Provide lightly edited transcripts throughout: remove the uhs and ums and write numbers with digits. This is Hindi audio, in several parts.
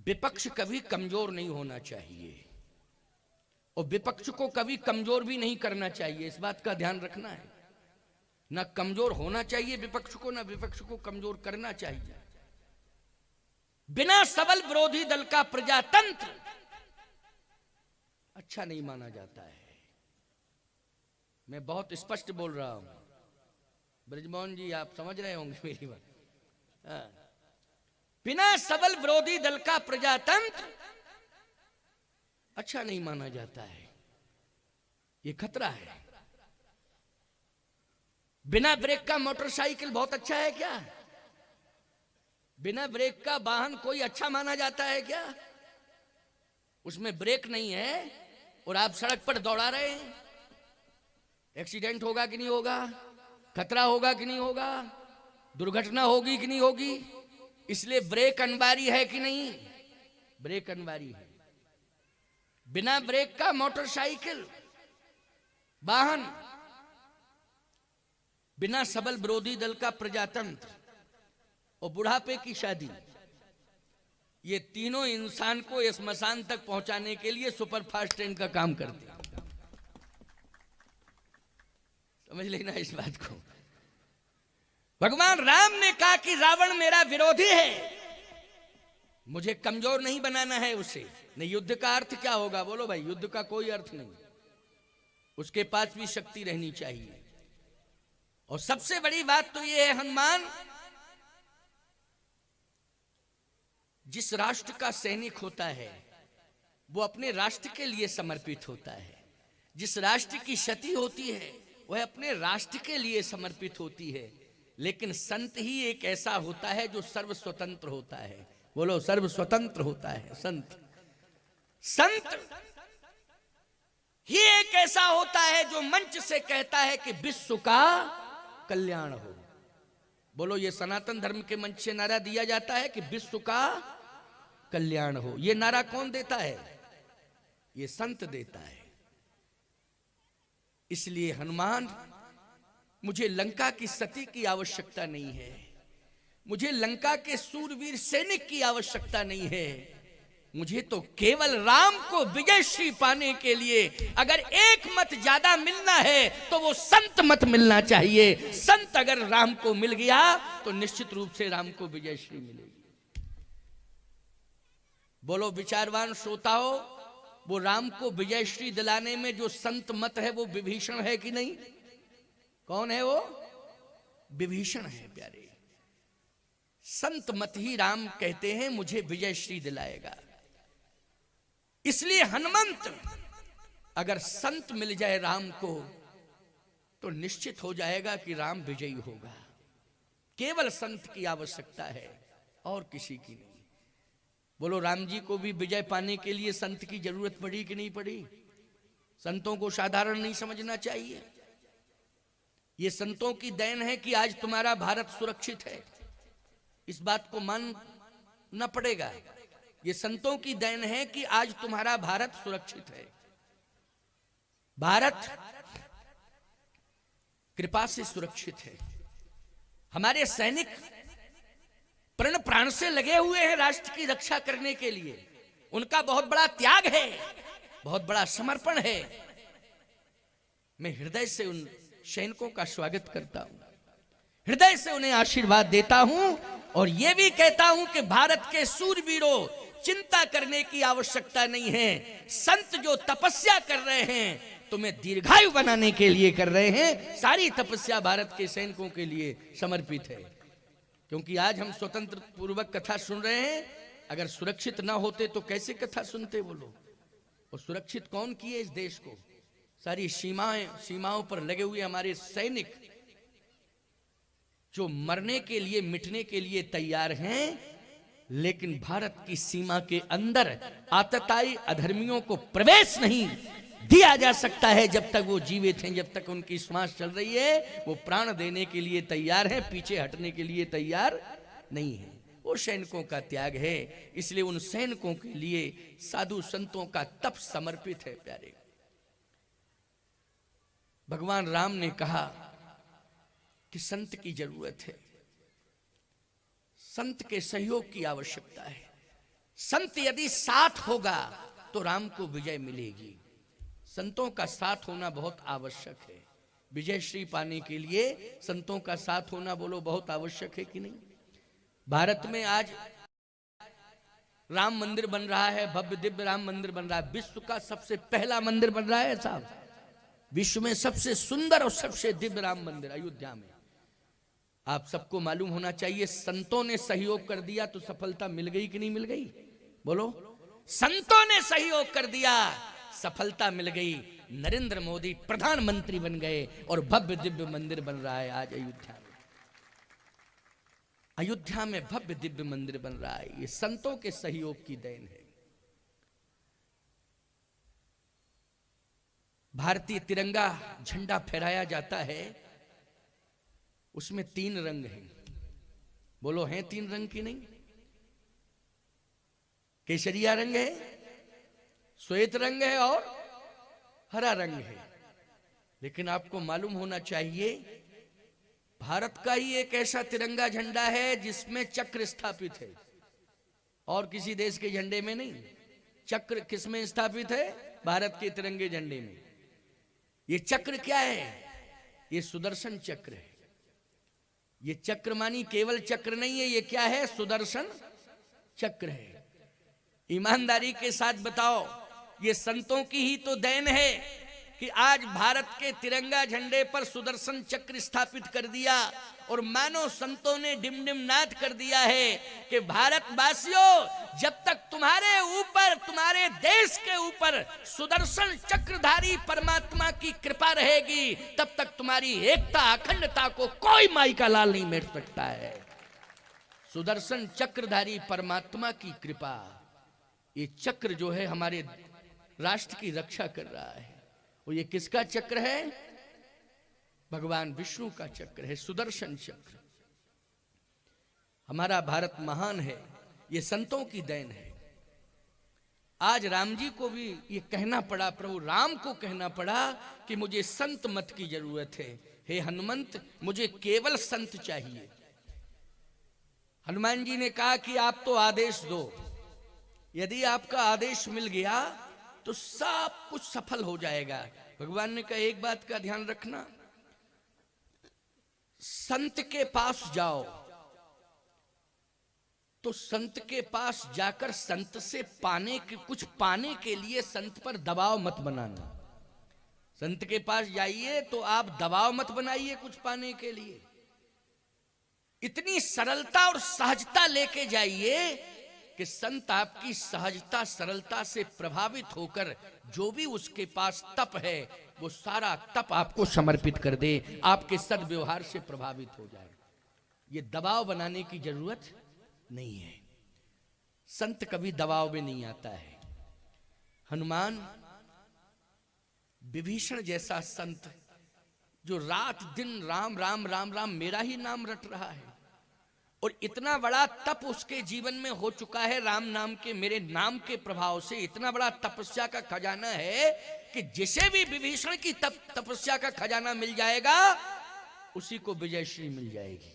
विपक्ष कभी कमजोर नहीं होना चाहिए और विपक्ष को कभी कमजोर भी नहीं करना चाहिए। इस बात का ध्यान रखना है। ना कमजोर होना चाहिए विपक्ष को, ना विपक्ष को कमजोर करना चाहिए। बिना सबल विरोधी दल का प्रजातंत्र अच्छा नहीं माना जाता है। मैं बहुत स्पष्ट बोल रहा हूं, ब्रजमोहन जी आप समझ रहे होंगे मेरी बात। बिना सबल विरोधी दल का प्रजातंत्र अच्छा नहीं माना जाता है, ये खतरा है। बिना ब्रेक का मोटरसाइकिल बहुत अच्छा है क्या? बिना ब्रेक का वाहन कोई अच्छा माना जाता है क्या? उसमें ब्रेक नहीं है और आप सड़क पर दौड़ा रहे हैं, एक्सीडेंट होगा कि नहीं होगा? खतरा होगा कि नहीं होगा? दुर्घटना होगी कि नहीं होगी? इसलिए ब्रेक अनिवार्य है कि नहीं? ब्रेक अनिवार्य है। बिना ब्रेक का मोटरसाइकिल वाहन, बिना सबल विरोधी दल का प्रजातंत्र और बुढ़ापे की शादी, ये तीनों इंसान को स्मशान तक पहुंचाने के लिए सुपरफास्ट ट्रेन का काम करते हैं। समझ लेना इस बात को। भगवान राम ने कहा कि रावण मेरा विरोधी है, मुझे कमजोर नहीं बनाना है उसे। नहीं, युद्ध का अर्थ क्या होगा? बोलो भाई, युद्ध का कोई अर्थ नहीं। उसके पास भी शक्ति रहनी चाहिए। और सबसे बड़ी बात तो यह है, हनुमान जिस राष्ट्र का सैनिक होता है वो अपने राष्ट्र के लिए समर्पित होता है। जिस राष्ट्र की क्षति होती है वह अपने राष्ट्र के लिए समर्पित होती है। लेकिन संत ही एक ऐसा होता है जो सर्व स्वतंत्र होता है। बोलो, सर्व स्वतंत्र होता है संत। संत ही एक ऐसा होता है जो मंच से कहता है कि विश्व का कल्याण हो। बोलो, ये सनातन धर्म के मंच से नारा दिया जाता है कि विश्व का कल्याण हो। ये नारा कौन देता है? ये संत देता है। इसलिए हनुमान, मुझे लंका की सती की आवश्यकता नहीं है, मुझे लंका के सूरवीर सैनिक की आवश्यकता नहीं है। मुझे तो केवल राम को विजयश्री पाने के लिए अगर एक मत ज्यादा मिलना है तो वो संत मत मिलना चाहिए। संत अगर राम को मिल गया तो निश्चित रूप से राम को विजयश्री मिलेगी। बोलो विचारवान श्रोताओ, वो राम को विजयश्री दिलाने में जो संत मत है वो विभीषण है कि नहीं? कौन है वो? विभीषण है प्यारे। संत मत ही राम कहते हैं मुझे विजयश्री दिलाएगा। इसलिए हनुमंत अगर संत मिल जाए राम को तो निश्चित हो जाएगा कि राम विजयी होगा। केवल संत की आवश्यकता है और किसी की नहीं। बोलो, राम जी को भी विजय पाने के लिए संत की जरूरत पड़ी कि नहीं पड़ी? संतों को साधारण नहीं समझना चाहिए। ये संतों की देन है कि आज तुम्हारा भारत सुरक्षित है, इस बात को मानना पड़ेगा। ये संतों की देन है कि आज तुम्हारा भारत सुरक्षित है। भारत कृपा से सुरक्षित है। हमारे सैनिक प्रण प्राण से लगे हुए हैं राष्ट्र की रक्षा करने के लिए। उनका बहुत बड़ा त्याग है, बहुत बड़ा समर्पण है। मैं हृदय से उन सैनिकों का स्वागत करता हूं, हृदय से उन्हें आशीर्वाद देता हूं और यह भी कहता हूं कि भारत के सूरवीरों, चिंता करने की आवश्यकता नहीं है। संत जो तपस्या कर रहे हैं तुम्हें दीर्घायु बनाने के लिए कर रहे हैं। सारी तपस्या भारत के सैनिकों के लिए समर्पित है। क्योंकि आज हम स्वतंत्र पूर्वक कथा सुन रहे हैं, अगर सुरक्षित ना होते तो कैसे कथा सुनते वो लोग? और सुरक्षित कौन किए इस देश को? सारी सीमाओं पर लगे हुए हमारे सैनिक जो मरने के लिए, मिटने के लिए तैयार हैं। लेकिन भारत की सीमा के अंदर आतताई अधर्मियों को प्रवेश नहीं दिया जा सकता है जब तक वो जीवित हैं, जब तक उनकी श्वास चल रही है। वो प्राण देने के लिए तैयार हैं, पीछे हटने के लिए तैयार नहीं है। वो सैनिकों का त्याग है। इसलिए उन सैनिकों के लिए साधु संतों का तप समर्पित है प्यारे। भगवान राम ने कहा कि संत की जरूरत है, संत के सहयोग की आवश्यकता है, संत यदि साथ होगा तो राम को विजय मिलेगी। संतों का साथ होना बहुत आवश्यक है। विजय श्री पाने के लिए संतों का साथ होना बोलो बहुत आवश्यक है कि नहीं। भारत में आज राम मंदिर बन रहा है, भव्य दिव्य राम मंदिर बन रहा है। विश्व का सबसे पहला मंदिर बन रहा है साहब, विश्व में सबसे सुंदर और सबसे दिव्य राम मंदिर अयोध्या में। आप सबको मालूम होना चाहिए, संतों ने सहयोग कर दिया तो सफलता मिल गई कि नहीं मिल गई बोलो। संतों ने सहयोग कर दिया, सफलता मिल गई। नरेंद्र मोदी प्रधानमंत्री बन गए और भव्य दिव्य मंदिर बन रहा है आज अयोध्या में। अयोध्या में भव्य दिव्य मंदिर बन रहा है, ये संतों के सहयोग की देन है। भारतीय तिरंगा झंडा फहराया जाता है, उसमें 3 रंग हैं बोलो, हैं 3 रंग की नहीं। केसरिया रंग है, श्वेत रंग है और हरा रंग है। लेकिन आपको मालूम होना चाहिए भारत का ही एक ऐसा तिरंगा झंडा है जिसमें चक्र स्थापित है, और किसी देश के झंडे में नहीं। चक्र किसमें स्थापित है? भारत के तिरंगे झंडे में। ये चक्र क्या है? ये सुदर्शन चक्र है। ये चक्र मानी केवल चक्र नहीं है, ये क्या है? सुदर्शन चक्र है। ईमानदारी के साथ बताओ, ये संतों की ही तो देन है कि आज भारत के तिरंगा झंडे पर सुदर्शन चक्र स्थापित कर दिया, और मानो संतों ने डिमडिम नाद कर दिया है कि भारतवासियों, जब तक तुम्हारे ऊपर, तुम्हारे देश के ऊपर सुदर्शन चक्रधारी परमात्मा की कृपा रहेगी, तब तक तुम्हारी एकता अखंडता को कोई माई का लाल नहीं मेट सकता है। सुदर्शन चक्रधारी परमात्मा की कृपा, ये चक्र जो है हमारे राष्ट्र की रक्षा कर रहा है। और ये किसका चक्र है? भगवान विष्णु का चक्र है, सुदर्शन चक्र। हमारा भारत महान है, ये संतों की देन है। आज राम जी को भी ये कहना पड़ा, प्रभु राम को कहना पड़ा कि मुझे संत मत की जरूरत है। हे हनुमंत, मुझे केवल संत चाहिए। हनुमान जी ने कहा कि आप तो आदेश दो, यदि आपका आदेश मिल गया तो सब कुछ सफल हो जाएगा। भगवान ने कहा एक बात का ध्यान रखना, संत के पास जाओ तो संत के पास जाकर संत से कुछ पाने के लिए संत पर दबाव मत बनाना। संत के पास जाइए तो आप दबाव मत बनाइए कुछ पाने के लिए। इतनी सरलता और सहजता लेके जाइए कि संत आपकी सहजता सरलता से प्रभावित होकर जो भी उसके पास तप है वो सारा तप आपको समर्पित कर दे, आपके सद्व्यवहार से प्रभावित हो जाए। ये दबाव बनाने की जरूरत नहीं है। संत कभी दबाव में नहीं आता है। हनुमान, विभीषण जैसा संत जो रात दिन राम राम राम राम मेरा ही नाम रट रहा है, और इतना बड़ा तप उसके जीवन में हो चुका है राम नाम के, मेरे नाम के प्रभाव से इतना बड़ा तपस्या का खजाना है कि जिसे भी विभीषण की तपस्या का खजाना मिल जाएगा उसी को विजयश्री मिल जाएगी,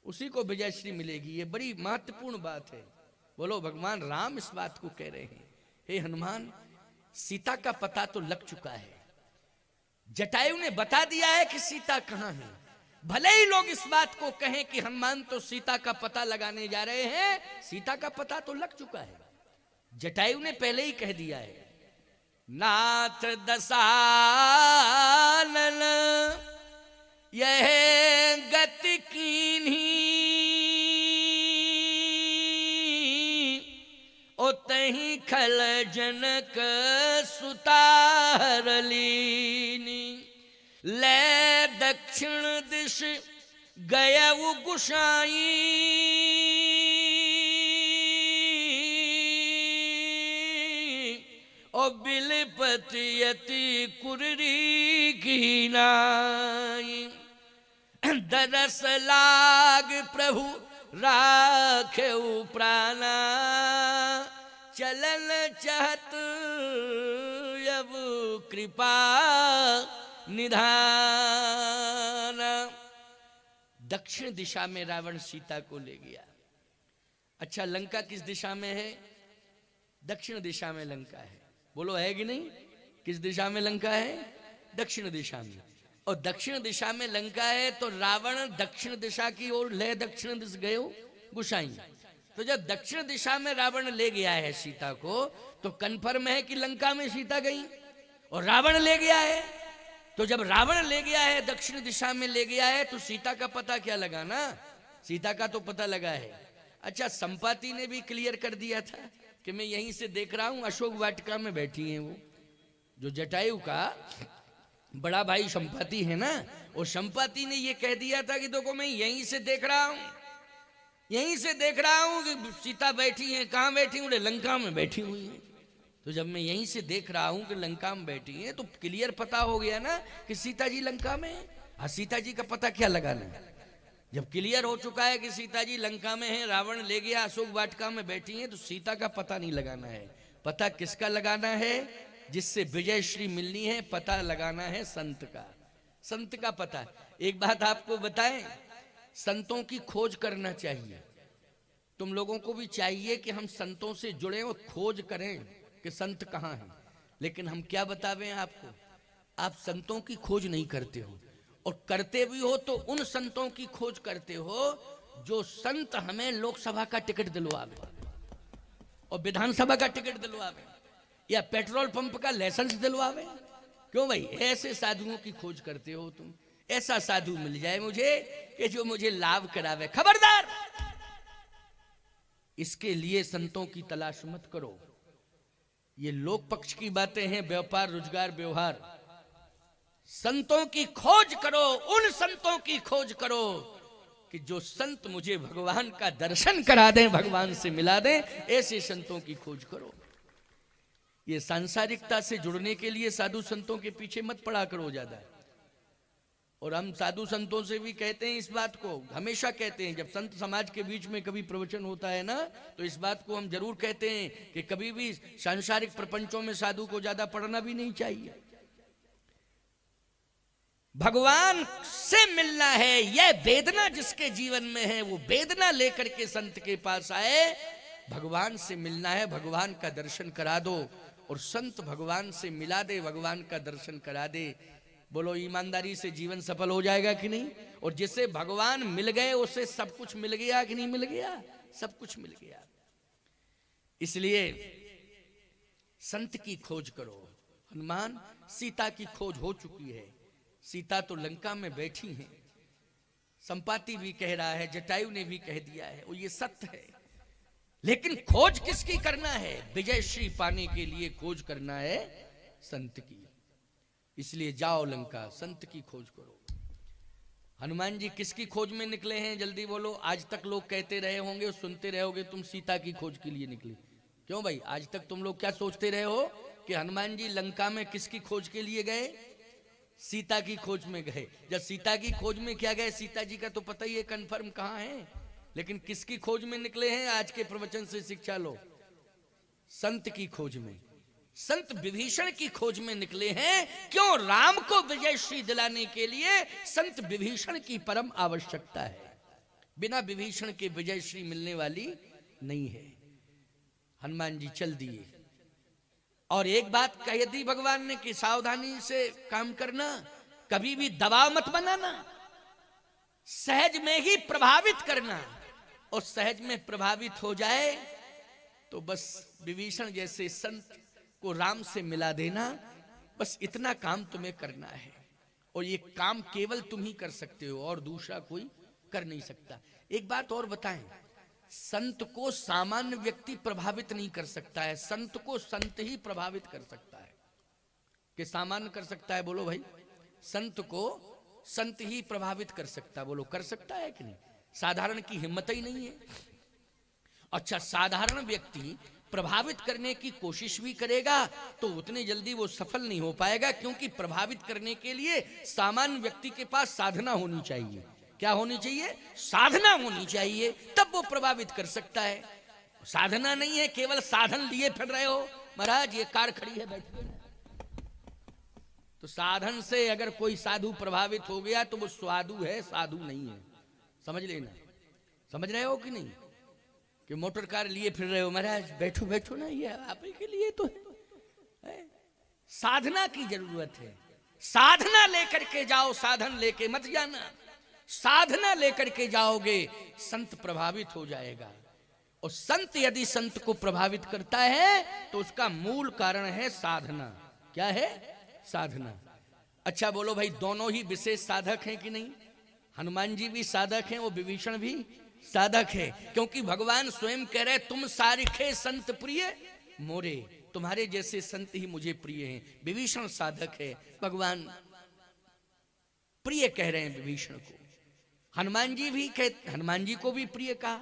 उसी को विजयश्री मिलेगी। ये बड़ी महत्वपूर्ण बात है। बोलो, भगवान राम इस बात को कह रहे हैं। हे हनुमान, सीता का पता तो लग चुका है, जटायु ने बता दिया है कि सीता कहां है। भले ही लोग इस बात को कहें कि हनुमान तो सीता का पता लगाने जा रहे हैं, सीता का पता तो लग चुका है। जटायु ने पहले ही कह दिया है, नाथ दसानन यह गति कीन्ही, ओतहि खल जनक सुता लीनी, ले दक्षिण दिश गयउ गुसाई, और बिलपत यति कुररी कीनाई, दरस लाग प्रभु राखेउ प्राणा, चलन चहत अब कृपा निधान। दक्षिण दिशा में रावण सीता को ले गया। अच्छा, लंका किस दिशा में है? दक्षिण दिशा में लंका है। बोलो है कि नहीं? किस दिशा में लंका है? दक्षिण दिशा में। और दक्षिण दिशा में लंका है तो रावण दक्षिण दिशा की ओर ले दक्षिण दिश गए गुसाई। तो जब दक्षिण दिशा में रावण ले गया है सीता को, तो कन्फर्म है कि लंका में सीता गई और रावण ले गया है। तो जब रावण ले गया है, दक्षिण दिशा में ले गया है, तो सीता का पता क्या लगाना? सीता का तो पता लगा है। अच्छा, संपाति ने भी क्लियर कर दिया था कि मैं यहीं से देख रहा हूं, अशोक वाटिका में बैठी हैं वो। जो जटायु का बड़ा भाई संपाति है ना, और संपाति ने ये कह दिया था कि देखो मैं यहीं से देख रहा हूं, यहीं से देख रहा हूं कि सीता बैठी है। कहां बैठी हूं? लंका में बैठी हुई है। तो जब मैं यहीं से देख रहा हूं कि लंका में बैठी है, तो क्लियर पता हो गया ना कि सीता जी लंका में है। हाँ, सीता जी का पता क्या लगाना है? जब क्लियर हो चुका है कि सीता जी लंका में है, रावण ले गया, अशोक वाटिका में बैठी है, तो सीता का पता नहीं लगाना है। पता किसका लगाना है? जिससे विजय श्री मिलनी है, पता लगाना है संत का। संत का पता। एक बात आपको बताएं, संतों की खोज करना चाहिए। तुम लोगों को भी चाहिए कि हम संतों से जुड़े और खोज करें कि संत कहाँ हैं। लेकिन हम क्या बतावें आपको, आप संतों की खोज नहीं करते हो, और करते भी हो तो उन संतों की खोज करते हो जो संत हमें लोकसभा का टिकट दिलवावे और विधानसभा का टिकट दिलवावे या पेट्रोल पंप का लाइसेंस दिलवावे। क्यों भाई? ऐसे साधुओं की खोज करते हो तुम। ऐसा साधु मिल जाए मुझे कि जो मुझे लाभ करावे। खबरदार, इसके लिए संतों की तलाश मत करो। ये लोक पक्ष की बातें हैं, व्यापार रोजगार व्यवहार। संतों की खोज करो, उन संतों की खोज करो कि जो संत मुझे भगवान का दर्शन करा दें, भगवान से मिला दें। ऐसे संतों की खोज करो। ये सांसारिकता से जुड़ने के लिए साधु संतों के पीछे मत पड़ा करो ज्यादा। और हम साधु संतों से भी कहते हैं इस बात को, हमेशा कहते हैं, जब संत समाज के बीच में कभी प्रवचन होता है ना, तो इस बात को हम जरूर कहते हैं कि कभी भी सांसारिक प्रपंचों में साधु को ज्यादा पढ़ना भी नहीं चाहिए। भगवान से मिलना है, यह वेदना जिसके जीवन में है, वो वेदना लेकर के संत के पास आए। भगवान से मिलना है, भगवान का दर्शन करा दो, और संत भगवान से मिला दे, भगवान का दर्शन करा दे। बोलो, ईमानदारी से जीवन सफल हो जाएगा कि नहीं? और जिसे भगवान मिल गए उसे सब कुछ मिल गया कि नहीं मिल गया? सब कुछ मिल गया। इसलिए संत की खोज करो। हनुमान, सीता की खोज हो चुकी है। सीता तो लंका में बैठी हैं। संपाति भी कह रहा है, जटायु ने भी कह दिया है, वो ये सत्य है। लेकिन खोज किसकी करना है? विजय श्री पाने के लिए खोज करना है संत की। इसलिए जाओ लंका, संत की खोज करो। हनुमान जी किसकी खोज में निकले हैं? जल्दी बोलो। आज तक लोग कहते रहे होंगे और सुनते रहोगे तुम सीता की खोज के लिए निकले। क्यों भाई? आज तक तुम लोग क्या सोचते रहे हो कि हनुमान जी लंका में किसकी खोज के लिए गए? सीता की खोज में गए। जब सीता की खोज में क्या गए? सीता जी का तो पता ही है कंफर्म कहां है, लेकिन किसकी खोज में निकले हैं? आज के प्रवचन से शिक्षा लो। संत की खोज में। संत विभीषण की खोज में निकले हैं। क्यों? राम को विजय श्री दिलाने के लिए संत विभीषण की परम आवश्यकता है। बिना विभीषण के विजय श्री मिलने वाली नहीं है। हनुमान जी चल दिए। और एक बात कह दी भगवान ने कि सावधानी से काम करना, कभी भी दबाव मत बनाना, सहज में ही प्रभावित करना। और सहज में प्रभावित हो जाए तो बस विभीषण जैसे संत को राम से मिला देना। बस इतना काम तुम्हें करना है, और ये काम केवल तुम ही कर सकते हो, और दूसरा कोई कर नहीं सकता। एक बात और बताएं, संत को सामान्य व्यक्ति प्रभावित नहीं कर सकता है, संत को संत ही प्रभावित कर सकता है। कि सामान्य कर सकता है? बोलो भाई। संत को संत ही प्रभावित कर सकता है। बोलो, कर सकता है कि नहीं? साधारण की हिम्मत ही नहीं है। अच्छा, साधारण व्यक्ति प्रभावित करने की कोशिश भी करेगा तो उतनी जल्दी वो सफल नहीं हो पाएगा, क्योंकि प्रभावित करने के लिए सामान्य व्यक्ति के पास साधना होनी चाहिए। क्या होनी चाहिए? साधना होनी चाहिए, तब वो प्रभावित कर सकता है। साधना नहीं है, केवल साधन लिए फिर रहे हो। महाराज ये कार खड़ी है, बैठिए। तो साधन से अगर कोई साधु प्रभावित हो गया तो वो साधु है, साधु नहीं है। समझ लेना। समझ रहे हो कि नहीं? कि मोटर कार लिए फिर रहे हो महाराज, बैठो बैठो ना, ये आप ही के लिए तो है। साधना की जरूरत है, साधना लेकर के जाओ, साधन लेके मत जाना। साधना लेकर के जाओगे संत प्रभावित हो जाएगा, और संत यदि संत को प्रभावित करता है तो उसका मूल कारण है साधना। क्या है? साधना। अच्छा बोलो भाई, दोनों ही विशेष साधक हैं कि नहीं? हनुमान जी भी साधक हैं और विभीषण भी साधक है, क्योंकि भगवान स्वयं कह रहे तुम सारिखे संत प्रिय मोरे, तुम्हारे जैसे संत ही मुझे प्रिय हैं। विभीषण साधक है, भगवान प्रिय कह रहे हैं विभीषण को। हनुमान जी को भी प्रिय कहा।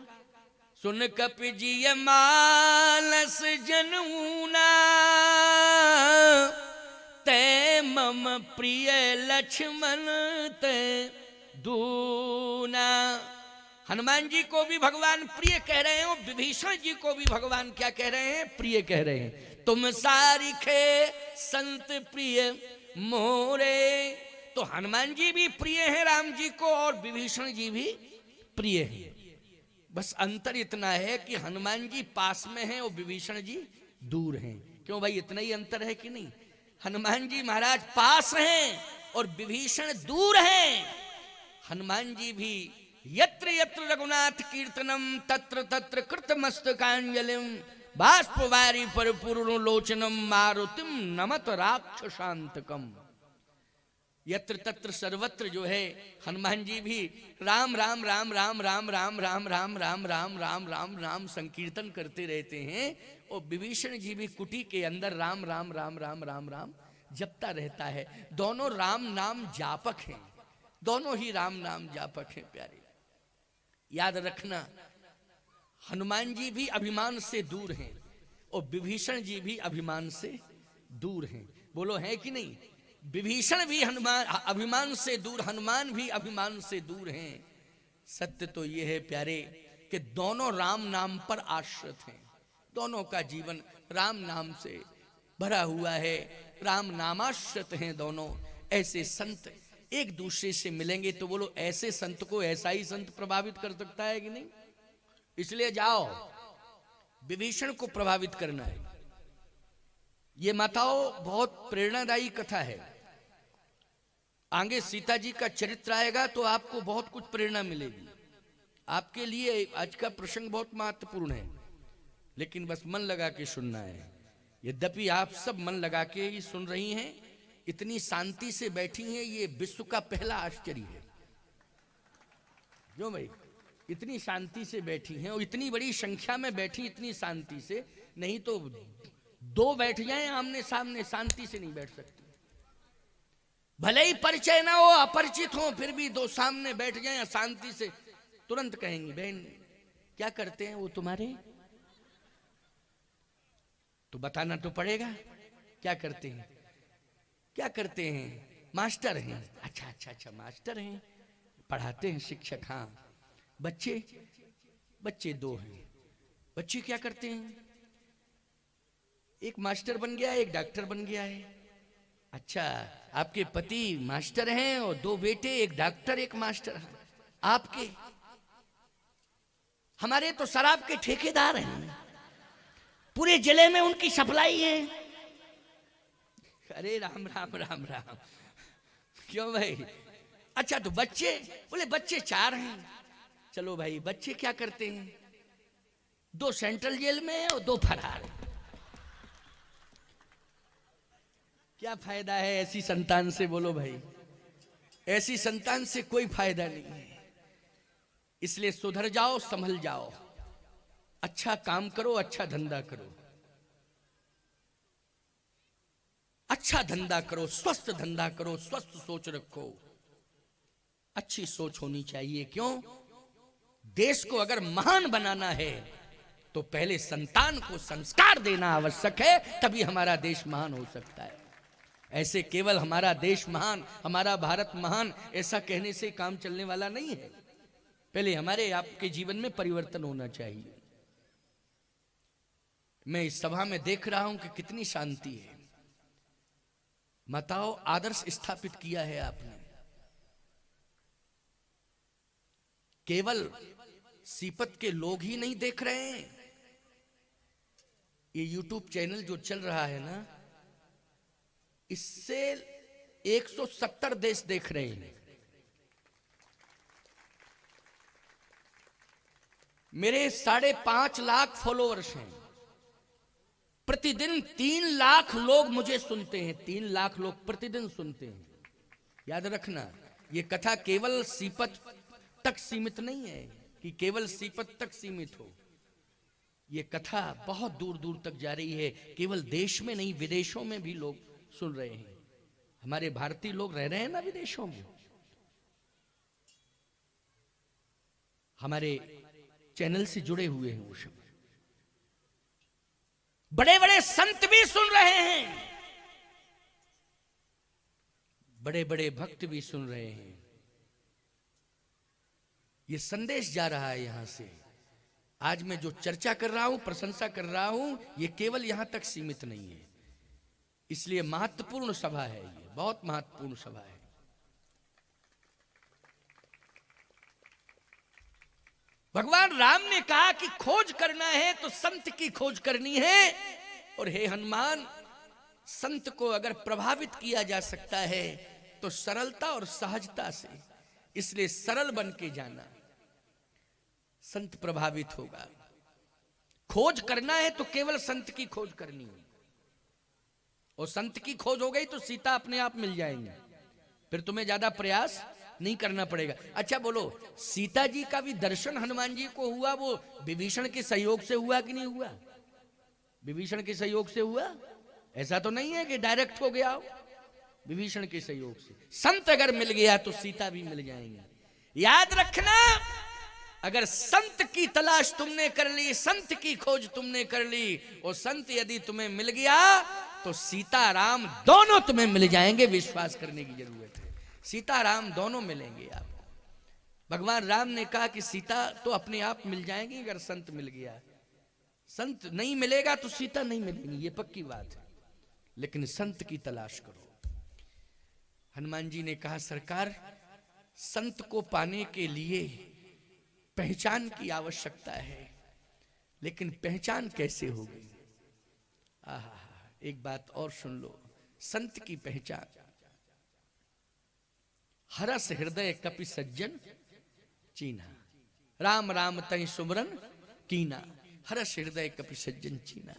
सुन कपिजिय मानस जनऊना, ते मम प्रिय लक्ष्मण ते दूना। हनुमान जी को भी भगवान प्रिय कह रहे हैं और विभीषण जी को भी भगवान क्या कह रहे हैं? प्रिय कह रहे हैं। तुम सारिखे संत प्रिय मोरे। तो हनुमान जी भी प्रिय हैं राम जी को और विभीषण जी भी प्रिय हैं। बस अंतर इतना है कि हनुमान जी पास में हैं और विभीषण जी दूर हैं। क्यों भाई, इतना ही अंतर है कि नहीं? हनुमान जी महाराज पास हैं और विभीषण दूर हैं। हनुमान जी भी यत्र यत्र रघुनाथ कीर्तनम तत्र तत्र कृतमस्तकांजलिम बाष्पवारी परिपूर्ण लोचनम मारुतिम नमत राक्षसांतकम। यत्र तत्र सर्वत्र जो है हनुमान जी भी राम राम राम राम राम राम राम राम राम राम राम राम राम संकीर्तन करते रहते हैं, और विभीषण जी भी कुटी के अंदर राम राम राम राम राम राम जपता रहता है। दोनों राम नाम जापक हैं, दोनों ही राम नाम जापक हैं प्यारे। याद रखना, हनुमान जी भी अभिमान से दूर हैं और विभीषण जी भी अभिमान से दूर हैं। बोलो है कि नहीं? विभीषण भी हनुमान अभिमान से दूर, हनुमान भी अभिमान से दूर हैं। सत्य तो यह है प्यारे कि दोनों राम नाम पर आश्रित हैं, दोनों का जीवन राम नाम से भरा हुआ है, राम नामाश्रित हैं दोनों। ऐसे संत एक दूसरे से मिलेंगे तो बोलो ऐसे संत को ऐसा ही संत प्रभावित कर सकता है कि नहीं? इसलिए जाओ, विभीषण को प्रभावित करना है। ये माताओं बहुत प्रेरणादायी कथा है। आगे सीता जी का चरित्र आएगा तो आपको बहुत कुछ प्रेरणा मिलेगी। आपके लिए आज का प्रसंग बहुत महत्वपूर्ण है, लेकिन बस मन लगा के सुनना है। यद्यपि आप सब मन लगा के ही सुन रही हैं, इतनी शांति से बैठी हैं, ये विश्व का पहला आश्चर्य है। क्यों भाई, इतनी शांति से बैठी हैं और इतनी बड़ी संख्या में बैठी इतनी शांति से, नहीं तो दो बैठ जाएं आमने सामने शांति से नहीं बैठ सकती। भले ही परिचय ना हो, अपरिचित हो, फिर भी दो सामने बैठ जाएं शांति से, तुरंत कहेंगे बहन क्या करते हैं वो तुम्हारे? तो बताना तो पड़ेगा क्या करते हैं। क्या करते हैं? मास्टर हैं। अच्छा अच्छा अच्छा, मास्टर हैं, पढ़ाते हैं, शिक्षक। हाँ, बच्चे दो हैं। बच्चे क्या करते हैं? एक मास्टर बन गया, एक डॉक्टर बन गया है। अच्छा, आपके पति मास्टर हैं और दो बेटे, एक डॉक्टर एक मास्टर है। आपके? हमारे तो शराब के ठेकेदार हैं, पूरे जिले में उनकी सप्लाई है। अरे राम राम राम राम। क्यों भाई? अच्छा, तो बच्चे? बोले बच्चे 4 हैं। चलो भाई, बच्चे क्या करते हैं? 2 सेंट्रल जेल में और 2 फरार। क्या फायदा है ऐसी संतान से? बोलो भाई, ऐसी संतान से कोई फायदा नहीं है। इसलिए सुधर जाओ, संभल जाओ, अच्छा काम करो, अच्छा धंधा करो, अच्छा धंधा करो, स्वस्थ धंधा करो, स्वस्थ सोच रखो, अच्छी सोच होनी चाहिए। क्यों? देश को अगर महान बनाना है तो पहले संतान को संस्कार देना आवश्यक है, तभी हमारा देश महान हो सकता है। ऐसे केवल हमारा देश महान, हमारा भारत महान, ऐसा कहने से काम चलने वाला नहीं है। पहले हमारे आपके जीवन में परिवर्तन होना चाहिए। मैं इस सभा में देख रहा हूं कि कितनी शांति है। माताओं, आदर्श स्थापित किया है आपने। केवल सीपत के लोग ही नहीं देख रहे हैं। ये यूट्यूब चैनल जो चल रहा है ना, इससे 170 देश देख रहे हैं। मेरे 5.5 लाख फॉलोअर्स हैं। प्रतिदिन 3 लाख लोग मुझे सुनते हैं। 3 लाख लोग प्रतिदिन सुनते हैं। याद रखना, ये कथा केवल सीपत तक सीमित नहीं है कि केवल सीपत तक सीमित हो। ये कथा बहुत दूर दूर तक जा रही है। केवल देश में नहीं, विदेशों में भी लोग सुन रहे हैं। हमारे भारतीय लोग रह रहे हैं ना विदेशों में, हमारे चैनल से जुड़े हुए हैं। वो सब बड़े बड़े संत भी सुन रहे हैं, बड़े बड़े भक्त भी सुन रहे हैं। ये संदेश जा रहा है यहां से। आज मैं जो चर्चा कर रहा हूं, प्रशंसा कर रहा हूं, ये केवल यहां तक सीमित नहीं है। इसलिए महत्वपूर्ण सभा है, ये बहुत महत्वपूर्ण सभा है। भगवान राम ने कहा कि खोज करना है तो संत की खोज करनी है। और हे हनुमान, संत को अगर प्रभावित किया जा सकता है तो सरलता और सहजता से। इसलिए सरल बन के जाना, संत प्रभावित होगा। खोज करना है तो केवल संत की खोज करनी है। और संत की खोज हो गई तो सीता अपने आप मिल जाएंगे, फिर तुम्हें ज्यादा प्रयास नहीं करना पड़ेगा। अच्छा बोलो, सीता जी का भी दर्शन हनुमान जी को हुआ, वो विभीषण के सहयोग से हुआ कि नहीं हुआ? विभीषण के सहयोग से हुआ? ऐसा तो नहीं है कि डायरेक्ट हो गया हो। विभीषण के सहयोग से संत अगर मिल गया तो सीता भी मिल जाएंगे। याद रखना, अगर संत की तलाश तुमने कर ली, संत की खोज तुमने कर ली, और संत यदि तुम्हें मिल गया तो सीता राम दोनों तुम्हें मिल जाएंगे। विश्वास करने की जरूरत है, सीता राम दोनों मिलेंगे आपको। भगवान राम ने कहा कि सीता तो अपने आप मिल जाएंगी अगर संत मिल गया। संत नहीं मिलेगा तो सीता नहीं मिलेगी, ये पक्की बात है। लेकिन संत की तलाश करो। हनुमान जी ने कहा, सरकार, संत को पाने के लिए पहचान की आवश्यकता है, लेकिन पहचान कैसे होगी? आहा, एक बात और सुन लो, संत की पहचान। हरस हृदय कपि सज्जन चीना, राम राम तै सुमरन कीना। हरस हृदय कपि सज्जन चीना।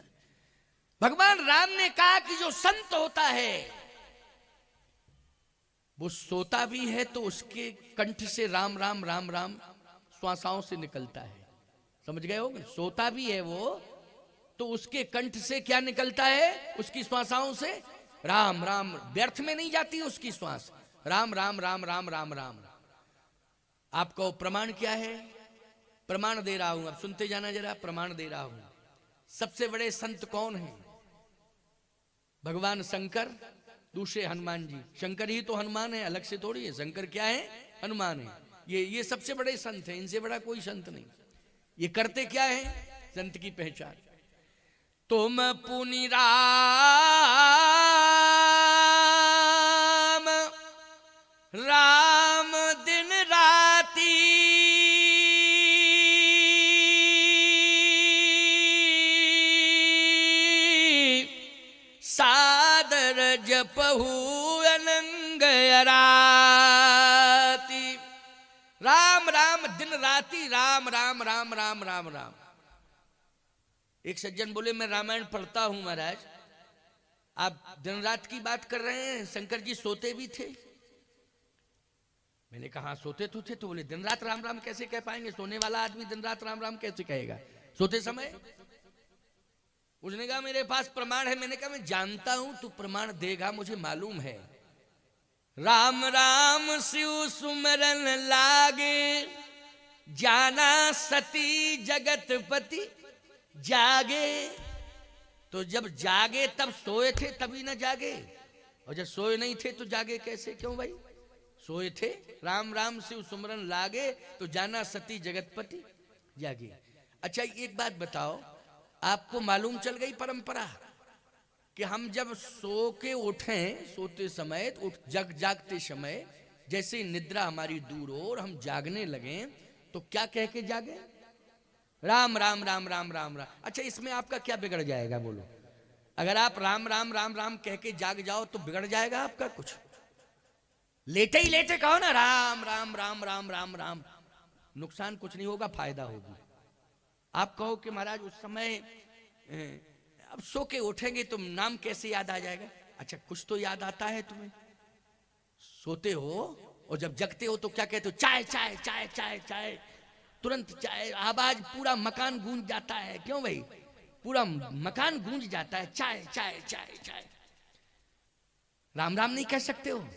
भगवान राम ने कहा कि जो संत होता है वो सोता भी है तो उसके कंठ से राम राम राम राम श्वासाओं से निकलता है। समझ गए हो? सोता भी है वो तो उसके कंठ से क्या निकलता है? उसकी श्वासाओं से राम राम। व्यर्थ में नहीं जाती उसकी श्वास। राम राम राम राम राम राम। आपको प्रमाण क्या है? प्रमाण दे रहा हूं, अब सुनते जाना जरा। प्रमाण दे रहा हूं। सबसे बड़े संत कौन हैं? भगवान शंकर, दूसरे हनुमान जी। शंकर ही तो हनुमान है, अलग से थोड़ी है। शंकर क्या है? हनुमान है। ये सबसे बड़े संत हैं, इनसे बड़ा कोई संत नहीं। ये करते क्या है? संत की पहचान। तुम पुनि राम राम दिन राती, सादर जपहु अनंग राती। राम राम दिन राती, राम राम राम राम राम राम। एक सज्जन बोले, मैं रामायण पढ़ता हूं महाराज, आप दिन रात की बात कर रहे हैं, शंकर जी सोते भी थे। मैंने कहा सोते तो थे। तो बोले दिन रात राम राम कैसे कह पाएंगे? सोने वाला आदमी दिन रात राम राम कैसे कहेगा सोते समय? उसने कहा मेरे पास प्रमाण है। मैंने कहा मैं जानता हूं, तू प्रमाण देगा, मुझे मालूम है। राम राम शिव सुमरन लागे, जाना सती जगतपति जागे। तो जब जागे तब सोए थे, तभी ना जागे। और जब सोए नहीं थे तो जागे कैसे? क्यों भाई? सोए थे, राम राम शिव सुमरन लागे, तो जाना सती जगतपति जागे। अच्छा एक बात बताओ, आपको मालूम चल गई परंपरा कि हम जब सो के उठें, सोते समय जागते समय, जैसे निद्रा हमारी दूर हो और हम जागने लगे तो क्या कह के जागे? राम राम राम राम राम राम। अच्छा, इसमें आपका क्या बिगड़ जाएगा बोलो? अगर आप राम राम राम राम कह के जाग जाओ तो बिगड़ जाएगा आपका कुछ? लेटे ही लेटे कहो ना राम राम राम राम राम राम, नुकसान कुछ नहीं होगा, फायदा होगा। आप कहो कि महाराज उस समय अब सो के उठेंगे तो नाम कैसे याद आ जाएगा? अच्छा, कुछ तो याद आता है तुम्हें। सोते हो और जब जगते हो तो क्या कहते हो? चाय चाय चाय चाय चाय, तुरंत चाय, आवाज पूरा मकान गूंज जाता है। क्यों भाई? पूरा मकान गूंज जाता है, चाय चाय चाय चाय। राम राम नहीं कह सकते हो?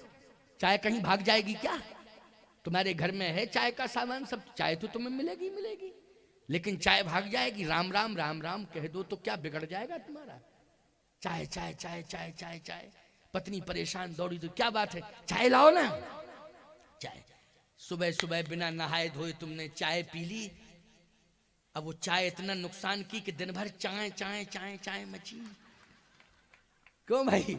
चाय कहीं भाग जाएगी क्या? तुम्हारे घर में है चाय का सामान सब, चाय तो तुम्हें मिलेगी मिलेगी, लेकिन चाय भाग जाएगी। राम राम राम राम कह दो तो क्या बिगड़ जाएगा तुम्हारा? चाय चाय चाय चाय चाय चाय। पत्नी परेशान दौड़ी तो क्या बात है, चाय लाओ ना। चाय, सुबह सुबह बिना नहाए धोए तुमने चाय पी ली। अब वो चाय इतना नुकसान की कि दिन भर चाय चाय चाय चाय मची। क्यों भाई?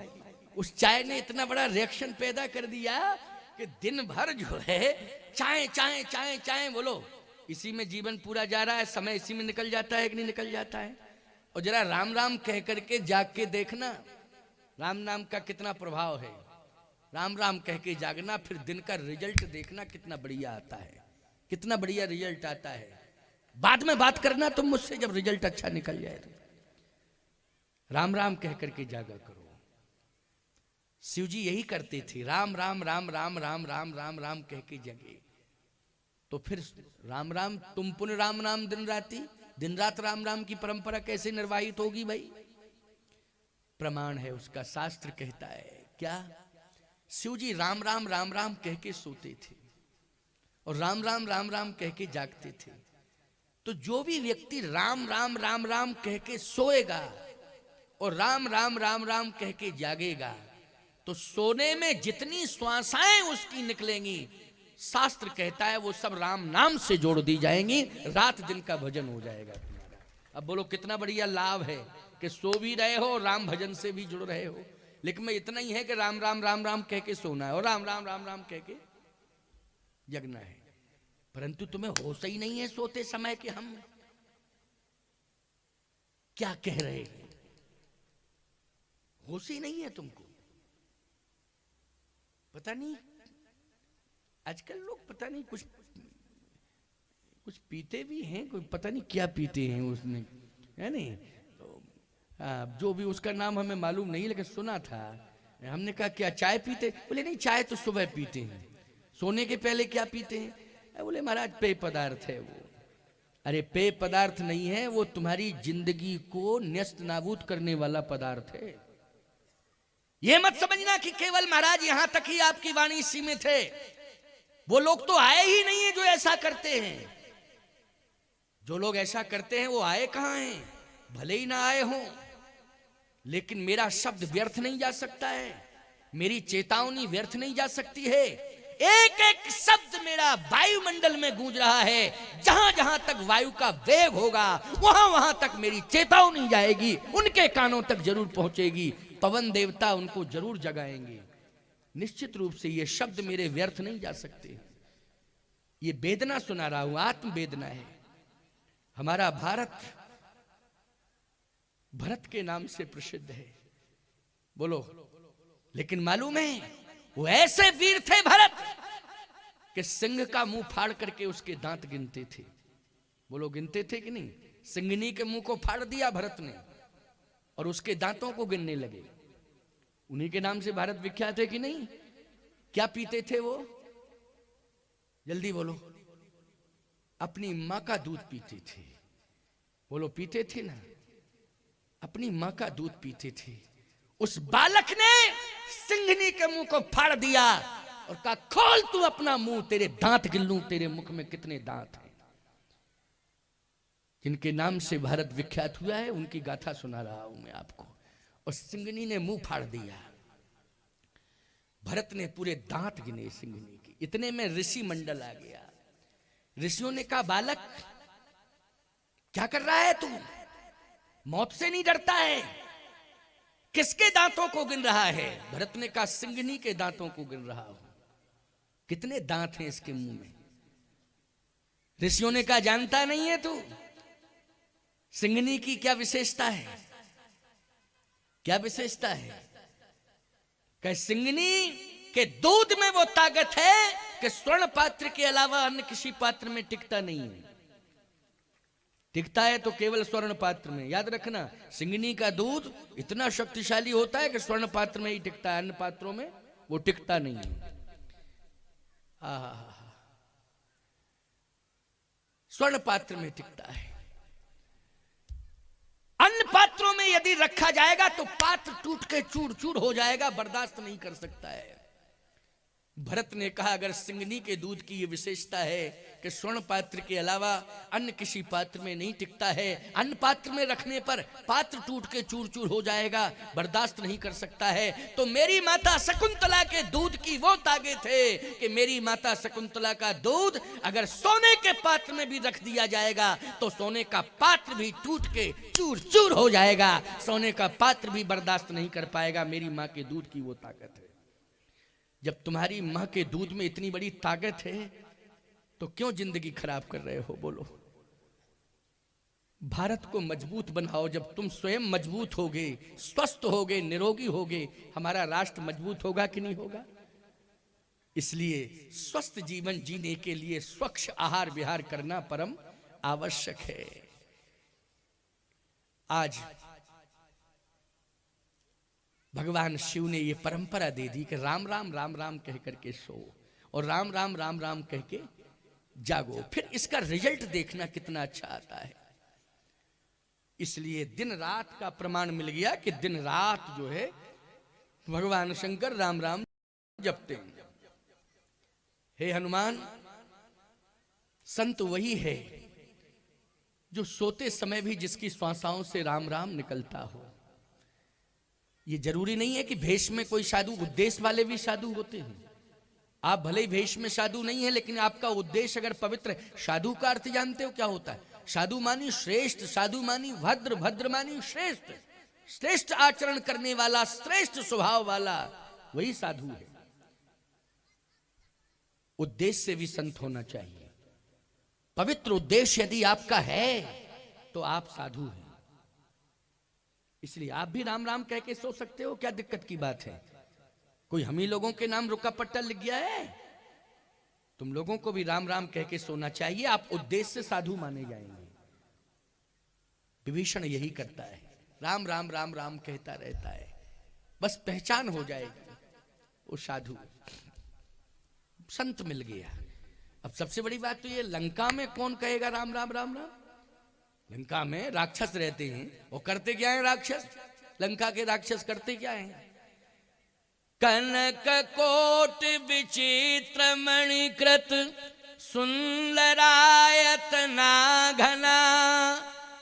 उस चाय ने इतना बड़ा रिएक्शन पैदा कर दिया कि दिन भर जो है चाय चाय चाय चाय। बोलो, इसी में जीवन पूरा जा रहा है, समय इसी में निकल जाता है कि नहीं निकल जाता है? और जरा राम राम कह करके जाग के देखना, राम नाम का कितना प्रभाव है। राम राम कह के जागना, फिर दिन का रिजल्ट देखना कितना बढ़िया आता है, कितना बढ़िया रिजल्ट आता है। बाद में बात करना तुम मुझसे जब रिजल्ट अच्छा निकल जाए तो। राम राम कह करके जागा करो। शिव जी यही करते थे, राम राम राम राम राम राम राम राम कह के जगे। तो फिर राम राम, तुम पुण्य राम नाम दिन राती, दिन रात राम राम की परंपरा कैसे निर्वाहित होगी भाई? प्रमाण है उसका, शास्त्र कहता है क्या? शिव जी राम राम राम राम कह के सोते थे और राम राम राम राम कह के जागते थे। तो जो भी व्यक्ति राम राम राम राम कह के सोएगा और राम राम राम राम कह के जागेगा, तो सोने में जितनी श्वासाएं उसकी निकलेंगी, शास्त्र कहता है वो सब राम नाम से जोड़ दी जाएंगी, रात दिन का भजन हो जाएगा तुम्हारा। अब बोलो कितना बढ़िया लाभ है कि सो भी रहे हो, राम भजन से भी जुड़ रहे हो। लेकिन मैं इतना ही है कि राम राम राम राम कह के सोना है और राम राम राम राम कह के जगना है। परंतु तुम्हें होश ही नहीं है सोते समय कि हम क्या कह रहे हैं, होश ही नहीं है तुमको। पता नहीं आजकल लोग पता नहीं कुछ कुछ पीते भी हैं, कोई पता नहीं क्या पीते हैं उसमें, है नहीं? तो जो भी उसका नाम हमें मालूम नहीं, लेकिन सुना था। हमने कहा क्या चाय पीते? बोले नहीं, चाय तो सुबह पीते हैं। सोने के पहले क्या पीते हैं? बोले महाराज पेय पदार्थ है वो। अरे पेय पदार्थ नहीं है, वो तुम्हारी जिंदगी को न्यस्त नाबूद करने वाला पदार्थ है। ये मत समझना कि केवल महाराज यहां तक ही आपकी वाणी सीमित है। वो लोग तो आए ही नहीं है जो ऐसा करते हैं। जो लोग ऐसा करते हैं वो आए कहां हैं? भले ही ना आए हों, लेकिन मेरा शब्द व्यर्थ नहीं जा सकता है, मेरी चेतावनी व्यर्थ नहीं जा सकती है। एक एक शब्द मेरा वायुमंडल में गूंज रहा है। जहां जहां तक वायु का वेग होगा वहां वहां तक मेरी चेतावनी जाएगी, उनके कानों तक जरूर पहुंचेगी। पवन देवता उनको जरूर जगाएंगे। निश्चित रूप से ये शब्द मेरे व्यर्थ नहीं जा सकते। ये वेदना सुना रहा हूं, आत्म वेदना है। हमारा भारत भरत के नाम से प्रसिद्ध है, बोलो। लेकिन मालूम है वो ऐसे वीर थे भरत कि सिंह का मुंह फाड़ करके उसके दांत गिनते थे। बोलो गिनते थे कि नहीं? सिंहनी के मुंह को फाड़ दिया भरत ने और उसके दांतों को गिनने लगे। उन्हीं के नाम से भारत विख्यात है कि नहीं? क्या पीते थे वो? जल्दी बोलो। अपनी मां का दूध पीते थे। बोलो पीते थे ना? अपनी मां का दूध पीते थे। उस बालक ने सिंहनी के मुंह को फाड़ दिया और कहा खोल तू अपना मुंह, तेरे दांत गिन लूं, तेरे मुख में कितने दांत हैं। जिनके नाम से भारत विख्यात हुआ है उनकी गाथा सुना रहा हूं मैं आपको। और सिंहनी ने मुंह फाड़ दिया। भरत ने पूरे दांत गिने सिंहनी के। इतने में ऋषि मंडल आ गया। ऋषियों ने कहा बालक क्या कर रहा है तू? मौत से नहीं डरता है? किसके दांतों को गिन रहा है? भरत ने कहा सिंहनी के दांतों को गिन रहा हूं। कितने दांत हैं इसके मुंह में? ऋषियों ने कहा जानता नहीं है तू? सिंगनी की क्या विशेषता है? क्या विशेषता है? कि सिंगनी के दूध में वो ताकत है कि स्वर्ण पात्र के अलावा अन्य किसी पात्र में टिकता नहीं है। टिकता है तो केवल स्वर्ण पात्र में। याद रखना, सिंगनी का दूध इतना शक्तिशाली होता है कि स्वर्ण पात्र में ही टिकता है, अन्य पात्रों में वो टिकता नहीं है। स्वर्ण पात्र में टिकता है। अन्य पात्रों में यदि रखा जाएगा तो पात्र टूट के चूर चूर हो जाएगा, बर्दाश्त नहीं कर सकता है। भरत ने कहा अगर सिंगनी के दूध की यह विशेषता है कि स्वर्ण पात्र के अलावा अन्य किसी पात्र में नहीं टिकता है, अन्य पात्र में रखने पर पात्र टूट के चूर चूर हो जाएगा, बर्दाश्त नहीं कर सकता है, तो मेरी माता शकुंतला के दूध की वो ताकत है कि मेरी माता शकुंतला का दूध अगर सोने के पात्र में भी रख दिया जाएगा तो सोने का पात्र भी टूट के चूर चूर हो जाएगा, सोने का पात्र भी बर्दाश्त नहीं कर पाएगा। मेरी माँ के दूध की वो ताकत है। जब तुम्हारी मां के दूध में इतनी बड़ी ताकत है तो क्यों जिंदगी खराब कर रहे हो? बोलो। भारत को मजबूत बनाओ। जब तुम स्वयं मजबूत होगे, स्वस्थ होगे, निरोगी होगे, हमारा राष्ट्र मजबूत होगा कि नहीं होगा? इसलिए स्वस्थ जीवन जीने के लिए स्वच्छ आहार विहार करना परम आवश्यक है। आज भगवान शिव ने ये परंपरा दे दी कि राम राम राम राम कह करके सो और राम राम राम राम कह के जागो, फिर इसका रिजल्ट देखना कितना अच्छा आता है। इसलिए दिन रात का प्रमाण मिल गया कि दिन रात जो है भगवान शंकर राम राम जपते हैं। हे हनुमान, संत वही है जो सोते समय भी जिसकी श्वासाओं से राम राम निकलता हो। ये जरूरी नहीं है कि भेष में कोई साधु, उद्देश्य वाले भी साधु होते हैं। आप भले ही भेष में साधु नहीं है, लेकिन आपका उद्देश्य अगर पवित्र है। साधु का अर्थ जानते हो क्या होता है? साधु मानी श्रेष्ठ, साधु मानी भद्र, भद्र मानी श्रेष्ठ। श्रेष्ठ आचरण करने वाला, श्रेष्ठ स्वभाव वाला, वही साधु है। उद्देश्य से भी संत होना चाहिए। पवित्र उद्देश्य यदि आपका है तो आप साधु हैं। इसलिए आप भी राम राम कह के सो सकते हो, क्या दिक्कत की बात है? कोई हम ही लोगों के नाम रुका पट्टा लिख गया है? तुम लोगों को भी राम राम कह के सोना चाहिए। आप उद्देश्य से साधु माने जाएंगे। विभीषण यही करता है, राम राम राम राम कहता रहता है, बस पहचान हो जाएगी वो साधु, संत मिल गया। अब सबसे बड़ी बात तो ये, लंका में कौन कहेगा राम राम राम राम? लंका में राक्षस रहते हैं, वो करते क्या है राक्षस? लंका के राक्षस करते क्या है? कनक कोट विचित्र मणिकृत सुंदरायतना घना,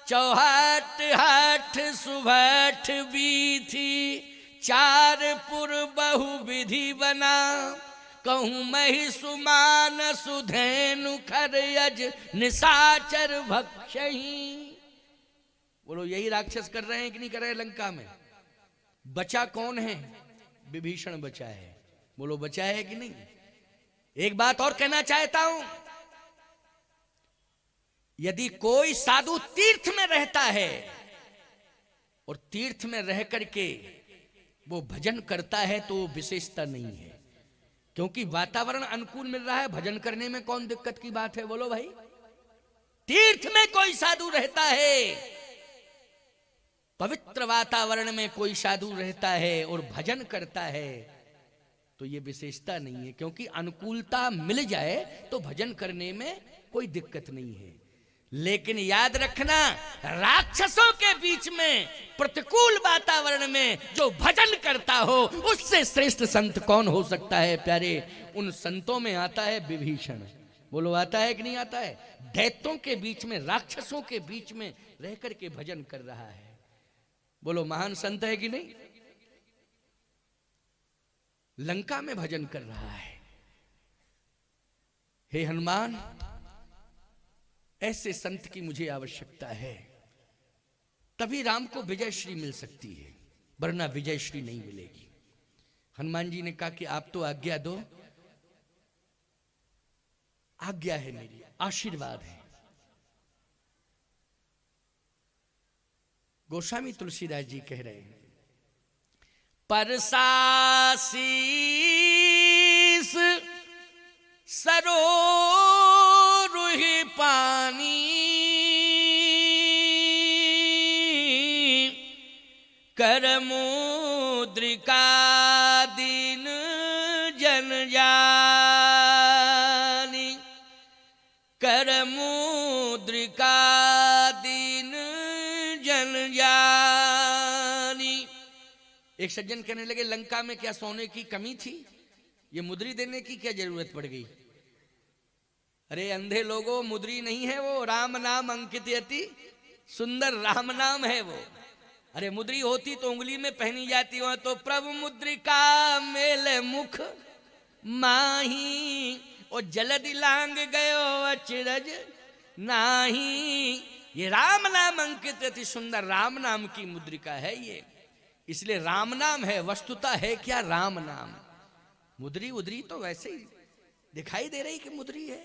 चौहट हठ सुभट बीथी, चार पुर बहु विधि बना, कहूं मही सुमान सुधेनु खरयज निशाचर भक्षही। बोलो, यही राक्षस कर रहे हैं कि नहीं कर रहे लंका में? बचा कौन है? विभीषण बचा है। बोलो, बचा है कि नहीं? एक बात और कहना चाहता हूं, यदि कोई साधु तीर्थ में रहता है और तीर्थ में रह करके वो भजन करता है तो विशेषता नहीं है, क्योंकि वातावरण अनुकूल मिल रहा है। भजन करने में कौन दिक्कत की बात है? बोलो भाई। तीर्थ में कोई साधु रहता है, पवित्र वातावरण में कोई साधु रहता है और भजन करता है तो ये विशेषता नहीं है, क्योंकि अनुकूलता मिल जाए तो भजन करने में कोई दिक्कत नहीं है। लेकिन याद रखना, राक्षसों के बीच में प्रतिकूल वातावरण में जो भजन करता हो, उससे श्रेष्ठ संत कौन हो सकता है प्यारे? उन संतों में आता है विभीषण। बोलो, आता है कि नहीं आता है? दैत्यों के बीच में, राक्षसों के बीच में रह करके भजन कर रहा है। बोलो, महान संत है कि नहीं? लंका में भजन कर रहा है। हे हनुमान, ऐसे संत की मुझे आवश्यकता है, तभी राम को विजय श्री मिल सकती है, वरना विजय श्री नहीं मिलेगी। हनुमान जी ने कहा कि आप तो आज्ञा दो। आज्ञा है मेरी, आशीर्वाद है। गोस्वामी तुलसीदास जी कह रहे हैं, परसासीस सरोरुहि पानी, कर मुद्रिका दीन जन जानी, कर मुद्रिका दीन जन जानी। एक सज्जन कहने लगे, लंका में क्या सोने की कमी थी? ये मुद्री देने की क्या जरूरत पड़ गई? अरे अंधे लोगों, मुद्री नहीं है वो, राम नाम अंकित यति सुंदर राम नाम है वो। अरे मुद्री होती तो उंगली में पहनी जाती हो, तो प्रभु मुद्रिका मेल मुख माही, और जलदि लांग गयो अचरज नाही। ये राम नाम अंकित यति सुंदर राम नाम की मुद्रिका है ये, इसलिए राम नाम है। वस्तुतः है क्या? राम नाम। मुद्री उद्री तो वैसे ही दिखाई दे रही कि मुद्री है,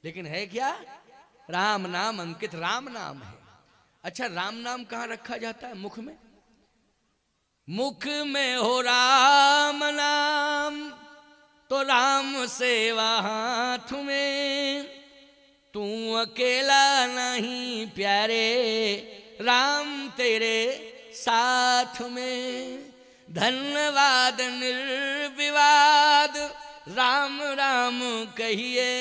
लेकिन है क्या? राम नाम अंकित राम नाम है। अच्छा, राम नाम कहां रखा जाता है? मुख में। मुख में हो राम नाम तो राम सेवा हाथ में, तू अकेला नहीं प्यारे राम तेरे साथ में। धन्यवाद निर्विवाद राम राम कहिए,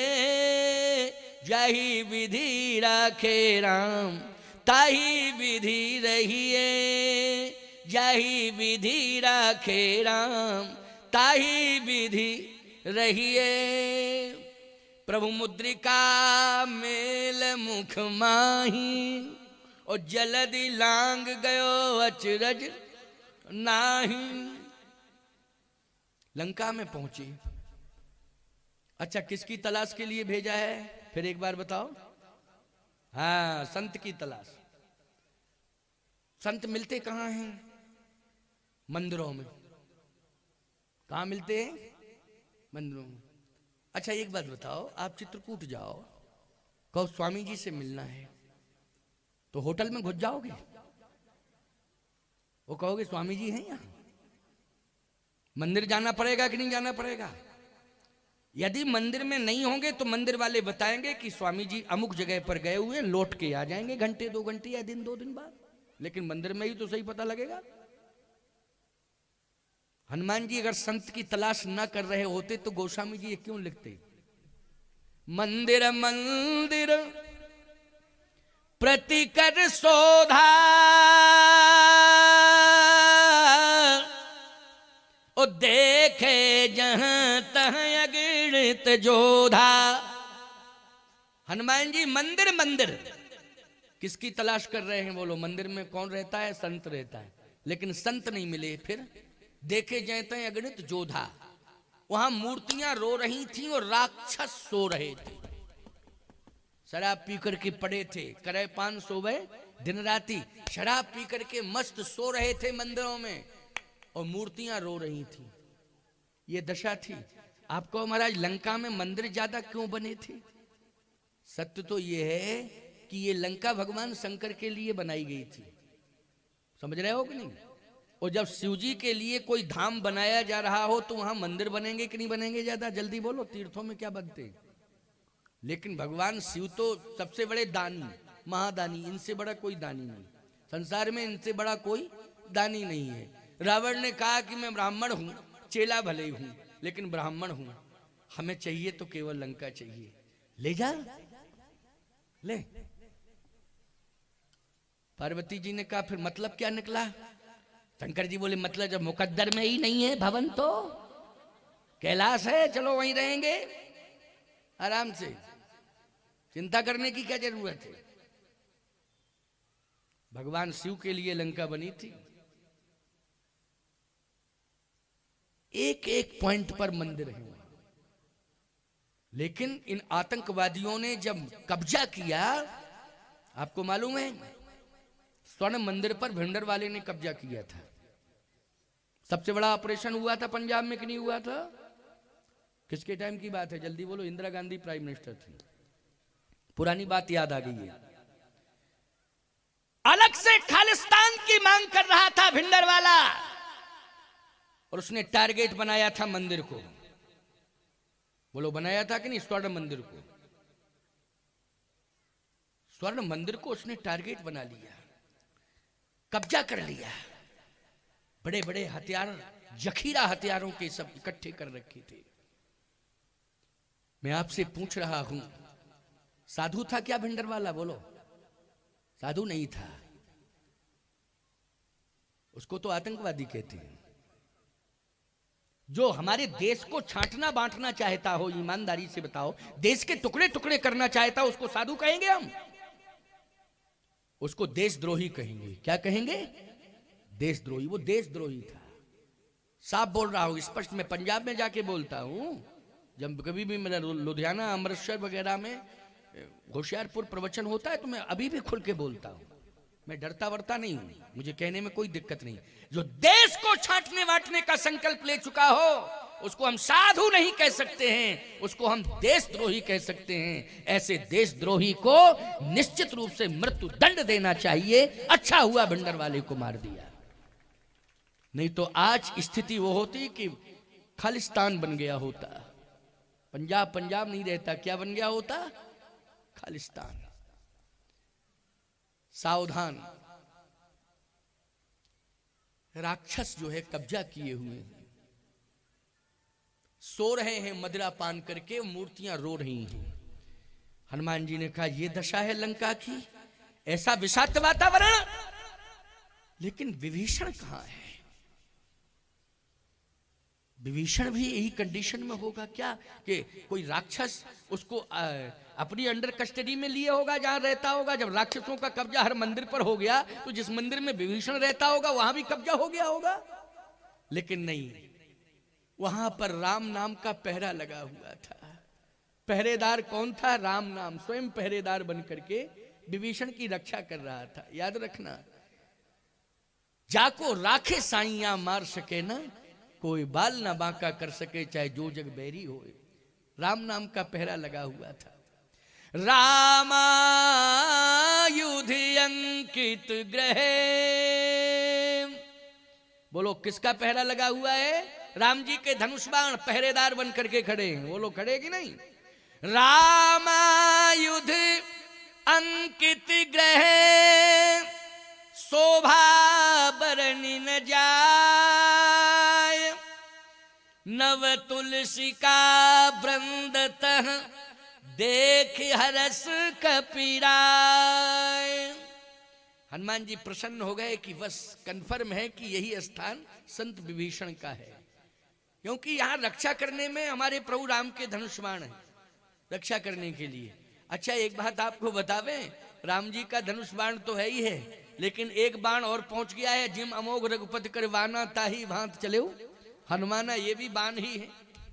जाहि विधि राखे राम ताहि विधि रहिए, जाहि विधि राखे राम ताहि विधि रहिए। प्रभु मुद्रिका मेल मुख माही, और जलदि लांग गयो अचरज नाही। लंका में पहुंची। अच्छा, किसकी तलाश के लिए भेजा है? फिर एक बार बताओ। हाँ, संत की तलाश। संत मिलते कहां हैं? मंदिरों में। कहां मिलते हैं? मंदिरों में। अच्छा, एक बात बताओ, आप चित्रकूट जाओ, कहो स्वामी जी से मिलना है, तो होटल में घुस जाओगे? वो कहोगे स्वामी जी हैं यहाँ? मंदिर जाना पड़ेगा कि नहीं जाना पड़ेगा? यदि मंदिर में नहीं होंगे तो मंदिर वाले बताएंगे कि स्वामी जी अमुक जगह पर गए हुए, लौट के आ जाएंगे घंटे 2 घंटे या दिन 2 दिन बाद। लेकिन मंदिर में ही तो सही पता लगेगा। हनुमान जी अगर संत की तलाश न कर रहे होते तो गोस्वामी जी ये क्यों लिखते? मंदिर मंदिर प्रतिकर शोधा, ओ देखे जहां तहां अगणित जोधा। हनुमान जी मंदिर मंदिर किसकी तलाश कर रहे हैं? बोलो, मंदिर में कौन रहता है? संत रहता है। लेकिन संत नहीं मिले। फिर देखे जाते हैं अगणित जोधा, वहां मूर्तियां रो रही थीं और राक्षस सो रहे थे। शराब पी करके पड़े थे, करे पान सोवे दिन राती, शराब पी करके मस्त सो रहे थे मंदिरों में, और मूर्तियां रो रही थी। ये दशा थी। आपको महाराज लंका में मंदिर ज्यादा क्यों बने थे? सत्य तो ये है कि ये लंका भगवान शंकर के लिए बनाई गई थी। समझ रहे हो कि नहीं? और जब शिव जी के लिए कोई धाम बनाया जा रहा हो तो वहां मंदिर बनेंगे कि नहीं बनेंगे? ज्यादा जल्दी बोलो, तीर्थों में क्या बनते? लेकिन भगवान शिव तो सबसे बड़े दानी, महादानी, इनसे बड़ा कोई दानी नहीं संसार में, इनसे बड़ा कोई दानी नहीं है। रावण ने कहा कि मैं ब्राह्मण हूं, चेला भले हूं, लेकिन ब्राह्मण हूं, हमें चाहिए तो केवल लंका चाहिए, ले जा ले। पार्वती जी ने कहा फिर मतलब क्या निकला? शंकर जी बोले मतलब जब मुकद्दर में ही नहीं है भवन तो कैलाश है, चलो वहीं रहेंगे आराम से, चिंता करने की क्या जरूरत है। भगवान शिव के लिए लंका बनी थी। एक एक पॉइंट पर मंदिर है, लेकिन इन आतंकवादियों ने जब कब्जा किया, आपको मालूम है स्वर्ण मंदिर पर भिंडर वाले ने कब्जा किया था। सबसे बड़ा ऑपरेशन हुआ था पंजाब में कि नहीं हुआ था? किसके टाइम की बात है? जल्दी बोलो। इंदिरा गांधी प्राइम मिनिस्टर थी। पुरानी बात याद आ गई है। अलग से खालिस्तान की मांग कर रहा था भिंडरवाला, और उसने टारगेट बनाया था मंदिर को। बोलो बनाया था कि नहीं? स्वर्ण मंदिर को, स्वर्ण मंदिर को उसने टारगेट बना लिया, कब्जा कर लिया। बड़े बड़े हथियार, जखीरा हथियारों के सब इकट्ठे कर रखे थे। मैं आपसे पूछ रहा हूं, साधु था क्या भिंडरवाला? बोलो, साधु नहीं था, उसको तो आतंकवादी कहते हैं। जो हमारे देश को छांटना बांटना चाहता हो, ईमानदारी से बताओ, देश के टुकड़े टुकड़े करना चाहता हो, उसको साधु कहेंगे हम? उसको देशद्रोही कहेंगे। क्या कहेंगे? देशद्रोही। वो देशद्रोही था, साफ बोल रहा हूं, स्पष्ट। मैं पंजाब में जाके बोलता हूं, जब कभी भी मेरा लुधियाना, अमृतसर वगैरह में, होशियारपुर प्रवचन होता है, तो मैं अभी भी खुल के बोलता हूं। मैं डरता वरता नहीं हूं, मुझे कहने में कोई दिक्कत नहीं। जो देश को छांटने वाटने का संकल्प ले चुका हो, उसको हम साधु नहीं कह सकते हैं, उसको हम देशद्रोही कह सकते हैं। ऐसे देशद्रोही को निश्चित रूप से मृत्यु दंड देना चाहिए। अच्छा हुआ भिंडरवाले को मार दिया, नहीं तो आज स्थिति वो होती कि खालिस्तान बन गया होता। पंजाब पंजाब नहीं रहता, क्या बन गया होता? खालिस्तान। सावधान, राक्षस जो है कब्जा किए हुए हैं, सो रहे हैं मदिरा पान करके, मूर्तियां रो रही हैं। हनुमान जी ने कहा यह दशा है लंका की, ऐसा विषाक्त वातावरण, लेकिन विभीषण कहां है? विभीषण भी यही कंडीशन में होगा क्या कि कोई राक्षस उसको अपनी अंडर कस्टडी में लिए होगा, जहां रहता होगा? जब राक्षसों का कब्जा हर मंदिर पर हो गया, तो जिस मंदिर में विभीषण रहता होगा वहां भी कब्जा हो गया होगा। लेकिन नहीं, वहां पर राम नाम का पहरा लगा हुआ था। पहरेदार कौन था? राम नाम, स्वयं पहरेदार बन करके विभीषण की रक्षा कर रहा था। याद रखना, जाको राखे साइया मार सके ना, कोई बाल ना बांका कर सके, चाहे जो जग बैरी हो। राम नाम का पहरा लगा हुआ था। रामायुध अंकित ग्रहे, बोलो किसका पहरा लगा हुआ है? राम जी के धनुष बाण पहरेदार बन करके खड़े हैं। बोलो खड़े कि नहीं? रामायुध अंकित ग्रहे, शोभा बरनि न जाय, नव तुलसी का वृंद तह, देख हरस कपीराय। हनुमान जी प्रसन्न हो गए कि बस कंफर्म है कि यही स्थान संत विभीषण का है, क्योंकि यहां रक्षा करने में हमारे प्रभु राम के धनुष बाण है, रक्षा करने के लिए। अच्छा एक बात आपको बतावें, राम जी का धनुष बाण तो है ही है, लेकिन एक बाण और पहुंच गया है। जिम अमोघ रघुपति कर वाना, ताही भांत चले हनुमाना, ये भी बाण ही है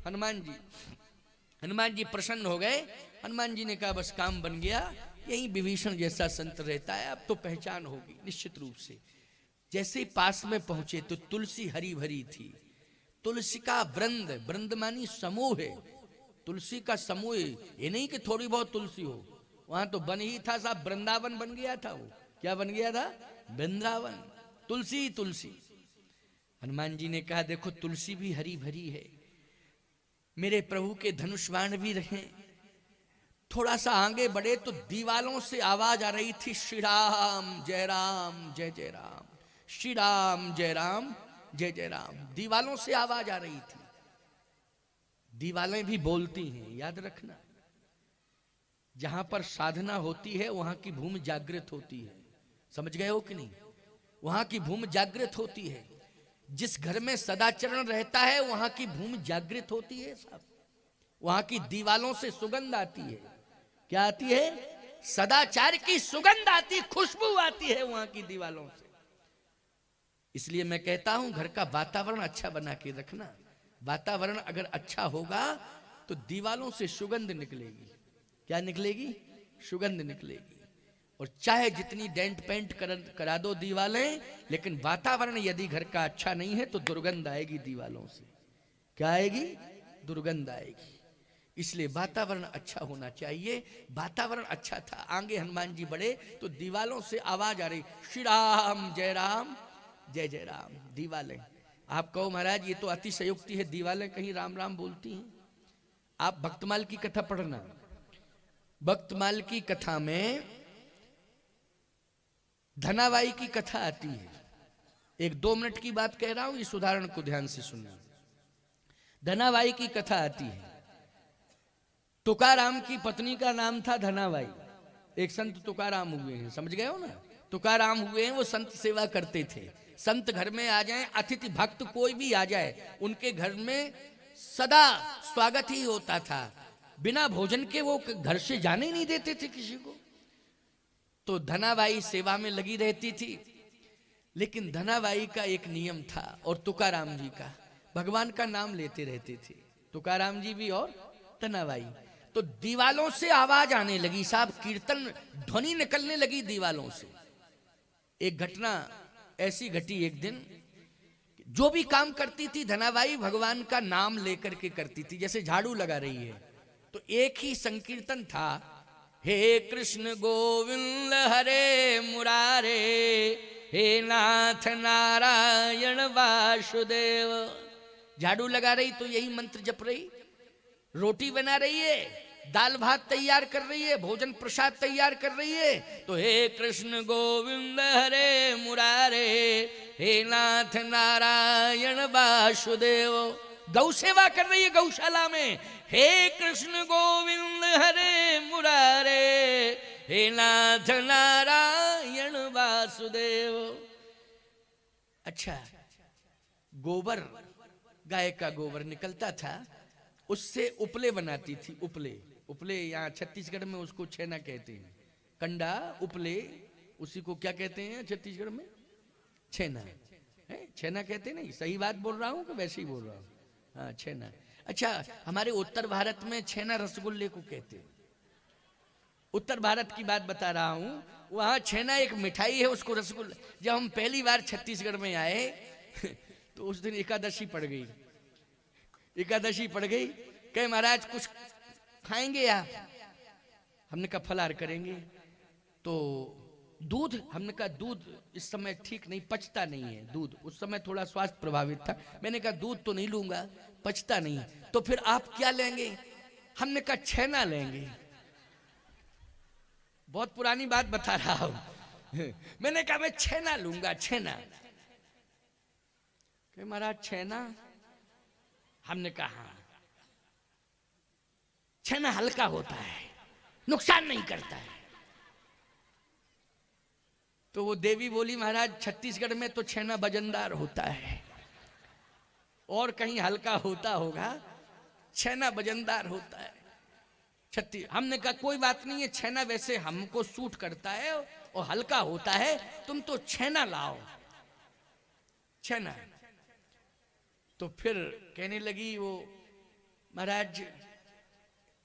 हनुमान जी प्रसन्न हो गए। हनुमान जी ने कहा बस काम बन गया, यही विभीषण जैसा संत रहता है, अब तो पहचान होगी निश्चित रूप से। जैसे ही पास में पहुंचे तो तुलसी हरी भरी थी, तुलसी का वृंद, वृंद मानी समूह है, तुलसी का समूह। ये नहीं कि थोड़ी बहुत तुलसी हो, वहां तो बन ही था साहब, वृंदावन बन गया था। वो क्या बन गया था? वृंदावन। तुलसी तुलसी। हनुमान जी ने कहा देखो तुलसी भी हरी भरी है, मेरे प्रभु के धनुष बाण भी रहे। थोड़ा सा आगे बढ़े तो दीवालों से आवाज आ रही थी, श्री राम जय राम जय जय राम, श्री राम जय राम जय जय राम। दीवालों से आवाज आ रही थी। दीवालें भी बोलती हैं, याद रखना। जहां पर साधना होती है वहां की भूमि जागृत होती है, समझ गए हो कि नहीं? वहां की भूमि जागृत होती है। जिस घर में सदाचरण रहता है वहां की भूमि जागृत होती है साहब। वहां की दीवालों से सुगंध आती है। क्या आती है? सदाचार की सुगंध आती, खुशबू आती है वहां की दीवालों से। इसलिए मैं कहता हूं घर का वातावरण अच्छा बना के रखना। वातावरण अगर अच्छा होगा तो दीवालों से सुगंध निकलेगी। क्या निकलेगी? सुगंध निकलेगी। और चाहे जितनी डेंट पेंट करा दो दीवालें, लेकिन वातावरण यदि घर का अच्छा नहीं है तो दुर्गंध आएगी दीवालों से। क्या आएगी? दुर्गंध आएगी। इसलिए वातावरण अच्छा होना चाहिए। वातावरण अच्छा था, आगे हनुमान जी बढ़े तो दीवालों से आवाज आ रही, श्री राम जय राम। दीवालें, आप कहो महाराज ये तो अतिशयोक्ति है, दीवालें कहीं राम राम बोलती हैं? आप भक्तमाल की कथा पढ़ना, भक्तमाल की कथा में धनाबाई की कथा आती है। एक 2 मिनट की बात कह रहा हूं, इस उदाहरण को ध्यान से सुनना। धनाबाई की कथा आती है। तुकाराम की पत्नी का नाम था धनाबाई। एक संत तुकाराम हुए हैं, समझ गए हो ना? तुकाराम हुए हैं, वो संत सेवा करते थे। संत घर में आ जाएं, अतिथि भक्त कोई भी आ जाए, उनके घर में सदा स्वागत ही होता था। बिना भोजन के वो घर से जाने ही नहीं देते थे किसी को। तो धनाबाई सेवा में लगी रहती थी। लेकिन धनाबाई का एक नियम था और तुकाराम जी का, भगवान का नाम लेते रहते थे तुकाराम जी भी और धनाबाई। तो दीवालों से आवाज आने लगी साहब, कीर्तन ध्वनि निकलने लगी दीवालों से। एक घटना ऐसी घटी, एक दिन जो भी काम करती थी धनाबाई भगवान का नाम लेकर के करती थी। जैसे झाड़ू लगा रही है तो एक ही संकीर्तन था, हे कृष्ण गोविंद हरे मुरारे, हे नाथ नारायण वासुदेव। झाड़ू लगा रही तो यही मंत्र जप रही, रोटी बना रही है, दाल भात तैयार कर रही है, भोजन प्रसाद तैयार कर रही है, तो हे कृष्ण गोविंद हरे मुरारे, हे नाथ नारायण वासुदेव। गौ सेवा कर रही है गौशाला में, हे कृष्ण गोविंद हरे मुरारे, हे नाथ नारायण वासुदेव। अच्छा, गोबर, गाय का गोबर निकलता था, उससे उपले बनाती थी। उपले यहाँ छत्तीसगढ़ में उसको छेना कहते हैं, कंडा उपले, उसी को क्या कहते हैं छत्तीसगढ़ में? छेना है, छेना कहते नहीं? सही बात बोल रहा हूँ कि वैसे ही बोल रहा हूँ? हाँ, छेना। अच्छा, हमारे उत्तर भारत में छेना रसगुल्ले को कहते हैं। उत्तर भारत की बात बता रहा हूँ, वहाँ छेना एक मिठाई है, उसको रसगुल्ला। जब हम पहली बार छत्तीसगढ़ में आए तो उस दिन एकादशी पड़ गई। एकादशी पड़ गई, कहे महाराज कुछ खाएंगे आप? हमने कहा फलाहार करेंगे। तो दूध, हमने कहा दूध इस समय ठीक नहीं, पचता नहीं है दूध। उस समय थोड़ा स्वास्थ्य प्रभावित था, मैंने कहा दूध तो नहीं लूंगा, पचता नहीं। तो फिर आप क्या लेंगे? हमने कहा छेना लेंगे। बहुत पुरानी बात बता रहा हूं। मैंने कहा मैं छेना लूंगा, छेना। कहे महाराज छेना? हमने कहा हाँ, छेना हल्का होता है, नुकसान नहीं करता है। तो वो देवी बोली महाराज छत्तीसगढ़ में तो छेना वजनदार होता है, और कहीं हल्का होता होगा, छेना वजनदार होता है। हमने कहा कोई बात नहीं है, छेना वैसे हमको सूट करता है और हल्का होता है, तुम तो छेना लाओ, छेना। तो फिर कहने लगी वो महाराज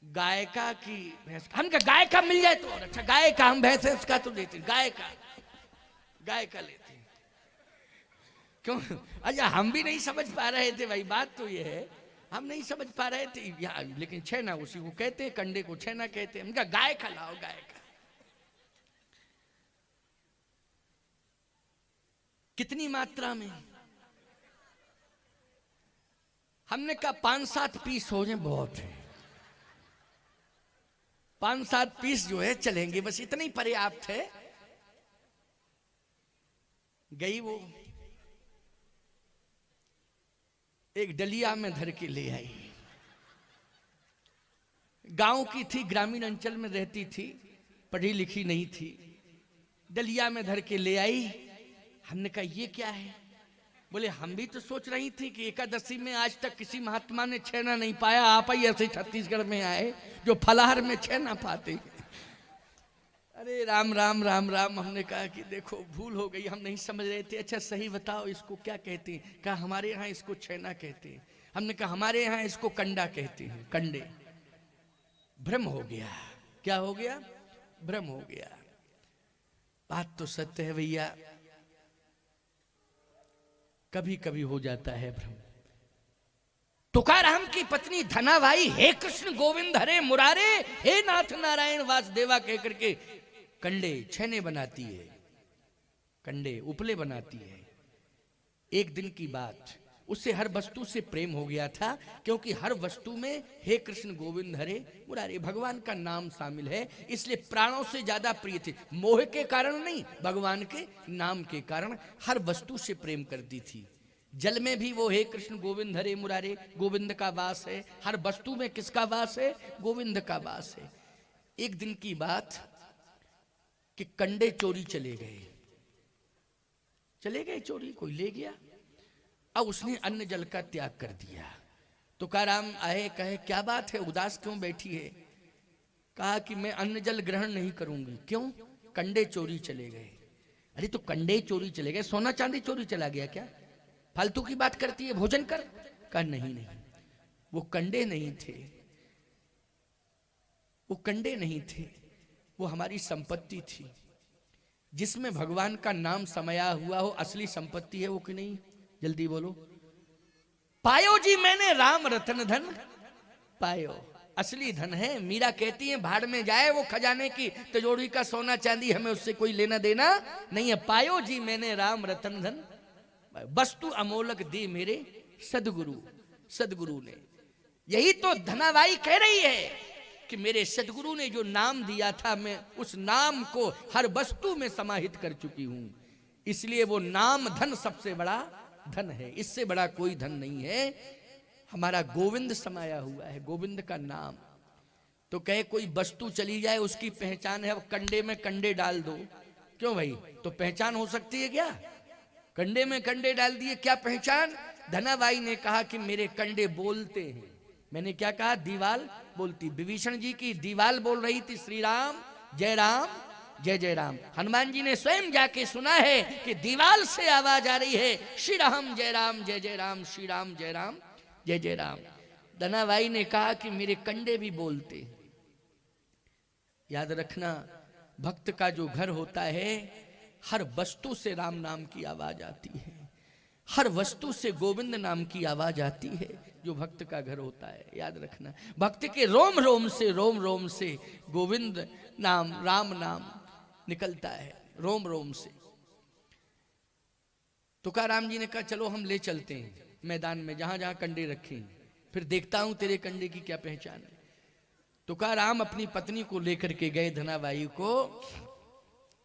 गाय का की भैंस, हम कहा गाय का मिल जाए तो और अच्छा, गाय का, हम भैंस का तो देते, गाय का लेते। क्यों? अच्छा, हम भी नहीं समझ पा रहे थे भाई, बात तो ये है, हम नहीं समझ पा रहे थे यहाँ, लेकिन छेना उसी को कहते हैं, कंडे को छेना कहते हैं। हम कहा गाय का लाओ, गाय का। कितनी मात्रा में? हमने कहा 5-7 पीस हो जाए बहुत है, 5-7 पीस जो है चलेंगे, बस इतना ही पर्याप्त है। गई वो, एक डलिया में धर के ले आई। गांव की थी, ग्रामीण अंचल में रहती थी, पढ़ी लिखी नहीं थी। डलिया में धर के ले आई। हमने कहा ये क्या है? बोले हम भी तो सोच रही थी कि एकादशी में आज तक किसी महात्मा ने छेना नहीं पाया, आप ही ऐसे छत्तीसगढ़ में आए जो फलाहार में छेना पाते। अरे राम राम राम राम। हमने कहा कि देखो भूल हो गई, हम नहीं समझ रहे थे। अच्छा सही बताओ इसको क्या कहते हैं? कहा हमारे यहाँ इसको छेना कहते हैं। हमने कहा हमारे यहाँ इसको कंडा कहते हैं, कंडे। भ्रम हो गया। क्या हो गया? भ्रम हो गया। बात तो सत्य है भैया, कभी कभी हो जाता है भ्रम। तुकाराम की पत्नी अपनी धनाभाई हे कृष्ण गोविंद हरे मुरारे हे नाथ नारायण वासुदेवा कह करके कंडे छेने बनाती है, कंडे उपले बनाती है। एक दिन की बात, उससे हर वस्तु से प्रेम हो गया था, क्योंकि हर वस्तु में हे कृष्ण गोविंद हरे मुरारे भगवान का नाम शामिल है, इसलिए प्राणों से ज्यादा प्रिय थे। मोह के कारण नहीं, भगवान के नाम के कारण हर वस्तु से प्रेम करती थी। जल में भी वो हे कृष्ण गोविंद हरे मुरारे, गोविंद का वास है। हर वस्तु में किसका वास है? गोविंद का वास है। एक दिन की बात कि कंडे चोरी चले गए चोरी, कोई ले गया। अब उसने अन्न जल का त्याग कर दिया। तुकाराम आए, कहे क्या बात है, उदास क्यों बैठी है? कहा कि मैं अन्न जल ग्रहण नहीं करूंगी। क्यों? कंडे चोरी चले गए। अरे तो कंडे चोरी चले गए, सोना चांदी चोरी चला गया क्या? फालतू की बात करती है, भोजन कर। कहा नहीं, वो कंडे नहीं थे, वो कंडे नहीं थे, वो हमारी संपत्ति थी, जिसमें भगवान का नाम समाया हुआ हो। असली संपत्ति है वो कि नहीं? जल्दी बोलो। पायो जी मैंने राम रतन धन पायो, असली धन है। मीरा कहती है भाड़ में जाए वो खजाने की तिजोरी का सोना चांदी, हमें उससे कोई लेना देना नहीं है। पायो जी मैंने राम रतन धन, वस्तु अमोलक दी मेरे सदगुरु ने। यही तो धनाबाई कह रही है कि मेरे सदगुरु ने जो नाम दिया था, मैं उस नाम को हर वस्तु में समाहित कर चुकी हूं। इसलिए वो नाम धन सबसे बड़ा धन है, इससे बड़ा कोई धन नहीं है। हमारा गोविंद समाया हुआ है, गोविंद का नाम। तो कहे कोई वस्तु चली जाए उसकी पहचान है, अब कंडे में कंडे डाल दो। क्यों भाई, तो पहचान हो सकती है क्या? कंडे में कंडे डाल दिए, क्या पहचान? धनाबाई ने कहा कि मेरे कंडे बोलते हैं। मैंने क्या कहा? दीवाल बोलती। विभीषण जी की दीवाल बोल रही थी श्री राम जय राम जय जय राम। हनुमान जी ने स्वयं जाके सुना है कि दीवाल से आवाज आ रही है श्री राम जय राम जय जय राम, श्री राम जय राम जय जय राम। धनाबाई ने कहा कि मेरे कंडे भी बोलते। याद रखना, भक्त का जो घर होता है, हर वस्तु से राम नाम की आवाज आती है, हर वस्तु से गोविंद नाम की आवाज आती है। जो भक्त का घर होता है, याद रखना, भक्त के रोम रोम से गोविंद नाम, राम नाम निकलता है, रोम रोम से। तुकाराम जी ने कहा चलो हम ले चलते हैं मैदान में, जहां जहां कंडे रखे हैं, फिर देखता हूं तेरे कंडे की क्या पहचान है। तुकाराम अपनी पत्नी को लेकर के गए धनाबाई को,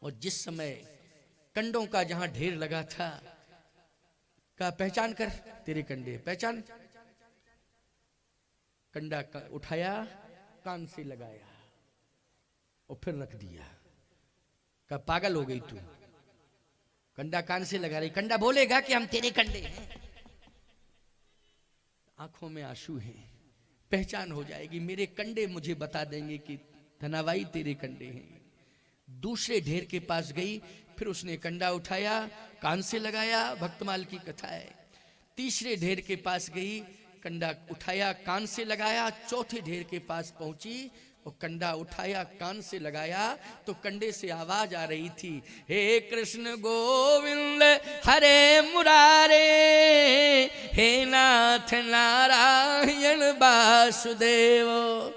और जिस समय कंडों का जहां ढेर लगा था, कहा पहचान कर तेरे कंडे, पहचान। कंडा उठाया, कान से लगाया और फिर रख दिया। कहा पागल हो गई तू, कंडा कान से लगा रही, कंडा बोलेगा कि हम तेरे कंडे हैं। आंखों में आंसू हैं, पहचान हो जाएगी, मेरे कंडे मुझे बता देंगे कि धनाबाई तेरे कंडे हैं। दूसरे ढेर के पास गई, फिर उसने कंडा उठाया, कान से लगाया, भक्तमाल की कथा है। तीसरे ढेर के पास गई, कंडा उठाया, कान से लगाया। चौथे ढेर के पास पहुंची और कंडा उठाया, कान से लगाया, तो कंडे से आवाज आ रही थी, हे कृष्ण गोविंद हरे मुरारे, हे नाथ नारायण वासुदेव।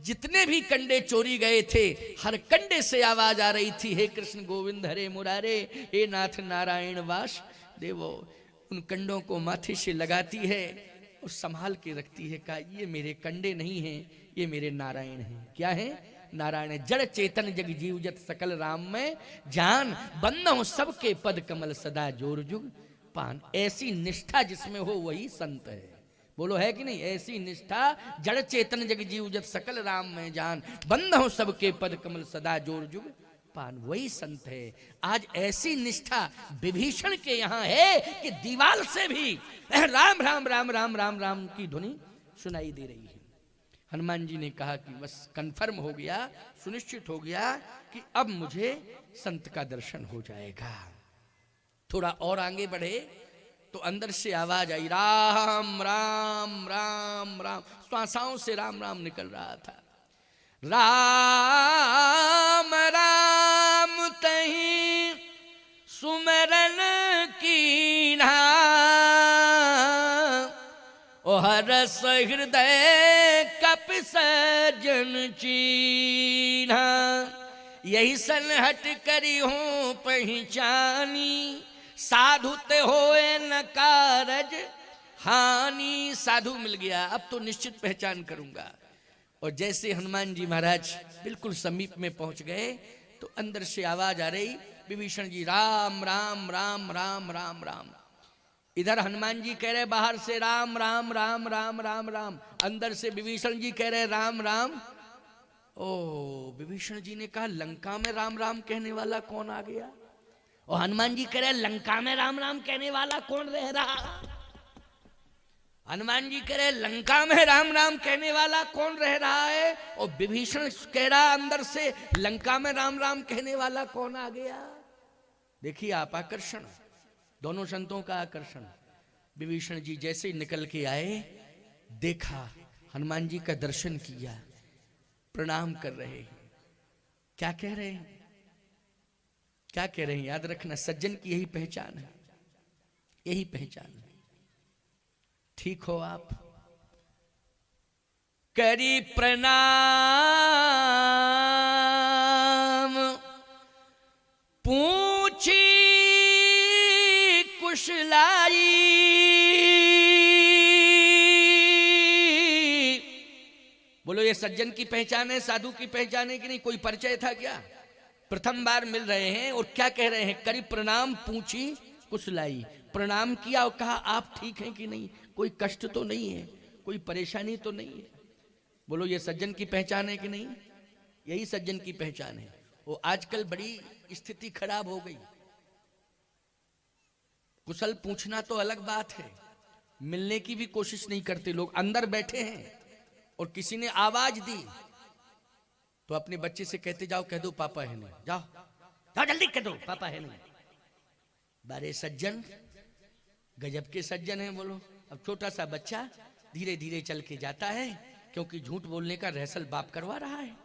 जितने भी कंडे चोरी गए थे, हर कंडे से आवाज आ रही थी, हे कृष्ण गोविंद हरे मुरारे, हे नाथ नारायण वासुदेव। उन कंडों को माथे से लगाती है और संभाल के रखती है। कहा ये मेरे कंडे नहीं हैं, ये मेरे नारायण हैं। क्या है? नारायण है। जड़ चेतन जग जीव जत सकल राम में जान, बंदो सबके पद कमल सदा जोर जुग पान। ऐसी निष्ठा जिसमें हो वही संत है। बोलो है कि नहीं? ऐसी निष्ठा, जड़ चेतन जग जीव जत सकल राम में जान, बंदो सबके पद कमल सदा जोर जुग पान, वही संत है। आज ऐसी निष्ठा विभीषण के यहाँ है कि दीवाल से भी राम राम राम राम राम राम की ध्वनि सुनाई दे रही है। हनुमान जी ने कहा कि बस कंफर्म हो गया, सुनिश्चित हो गया कि अब मुझे संत का दर्शन हो जाएगा। थोड़ा और आगे बढ़े तो अंदर से आवाज आई, राम राम राम राम। श्वासाओं से राम राम निकल रहा था। राम राम तहीं सुमरन कीन्हा, ओ हर सहृदय कपि सज्जन चीन्हा, यही सनहट करी हो पहचानी, साधु ते होए न कारज हानि। साधु मिल गया, अब तो निश्चित पहचान करूंगा। और जैसे हनुमान जी महाराज बिल्कुल समीप में पहुंच गए तो अंदर से आवाज आ रही, विभीषण जी राम राम राम राम राम राम। इधर हनुमान जी कह रहे बाहर से राम राम राम राम राम राम, अंदर से विभीषण जी कह रहे राम राम। ओ विभीषण जी ने कहा लंका में राम राम कहने वाला कौन आ गया? और हनुमान जी कह रहे लंका में राम राम कहने वाला कौन रह रहा? हनुमान जी कह रहे लंका में राम राम कहने वाला कौन रह रहा है? और विभीषण कह रहा अंदर से लंका में राम राम कहने वाला कौन आ गया? देखिए आप आकर्षण, दोनों संतों का आकर्षण। विभीषण जी जैसे निकल के आए, देखा हनुमान जी का दर्शन किया, प्रणाम कर रहे हैं। क्या कह रहे हैं? क्या कह रहे हैं? याद रखना, सज्जन की यही पहचान है, यही पहचान है। ठीक हो आप? करी प्रणाम पूछी कुशलाई, बोलो ये सज्जन की पहचान है, साधु की पहचान है कि नहीं? कोई परिचय था क्या? प्रथम बार मिल रहे हैं और क्या कह रहे हैं? करी प्रणाम पूछी कुशलाई। प्रणाम किया और कहा आप ठीक हैं कि नहीं, कोई कष्ट तो नहीं है, कोई परेशानी तो नहीं है? बोलो ये सज्जन की पहचान है कि नहीं? यही सज्जन की पहचान है। वो आजकल बड़ी स्थिति खराब हो गई। कुशल पूछना तो अलग बात है, मिलने की भी कोशिश नहीं करते लोग। अंदर बैठे हैं और किसी ने आवाज दी तो अपने बच्चे से कहते जाओ कह दो पापा है नहीं, जाओ जाओ जल्दी कह दो पापा है नहीं। बारे सज्जन, गजब के सज्जन हैं। बोलो अब छोटा सा बच्चा धीरे धीरे चल के जाता है, क्योंकि झूठ बोलने का रिहर्सल बाप करवा रहा है।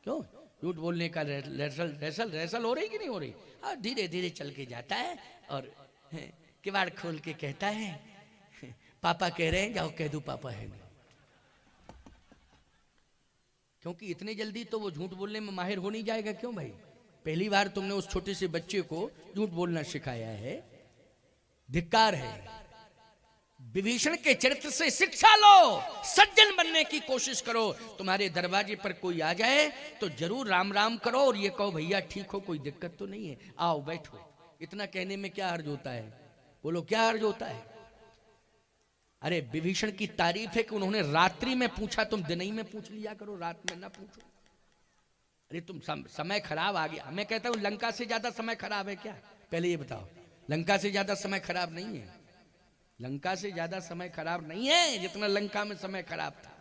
क्यों? झूठ बोलने का रिहर्सल हो रही कि नहीं हो रही? और धीरे धीरे चल के जाता है और किवाड़ खोल के कहता है पापा कह रहे हैं, जाओ कह दो पापा है नहीं। क्योंकि इतने जल्दी तो वो झूठ बोलने में माहिर हो नहीं जाएगा। क्यों भाई? पहली बार तुमने उस छोटे से बच्चे को झूठ बोलना सिखाया है, धिक्कार है। विभीषण के चरित्र से शिक्षा लो, सज्जन बनने की कोशिश करो। तुम्हारे दरवाजे पर कोई आ जाए तो जरूर राम राम करो और ये कहो भैया ठीक हो, कोई दिक्कत तो नहीं है, आओ बैठो। इतना कहने में क्या हर्ज होता है? बोलो क्या हर्ज होता है? अरे विभीषण की तारीफ है कि उन्होंने रात्रि में पूछा, तुम दिन ही में पूछ लिया करो, रात में ना पूछो। अरे तुम समय खराब आ गया। मैं कहता हूं लंका से ज्यादा समय खराब है क्या? पहले ये बताओ, लंका से ज्यादा समय खराब नहीं है। लंका से ज्यादा समय खराब नहीं है। जितना लंका में समय खराब था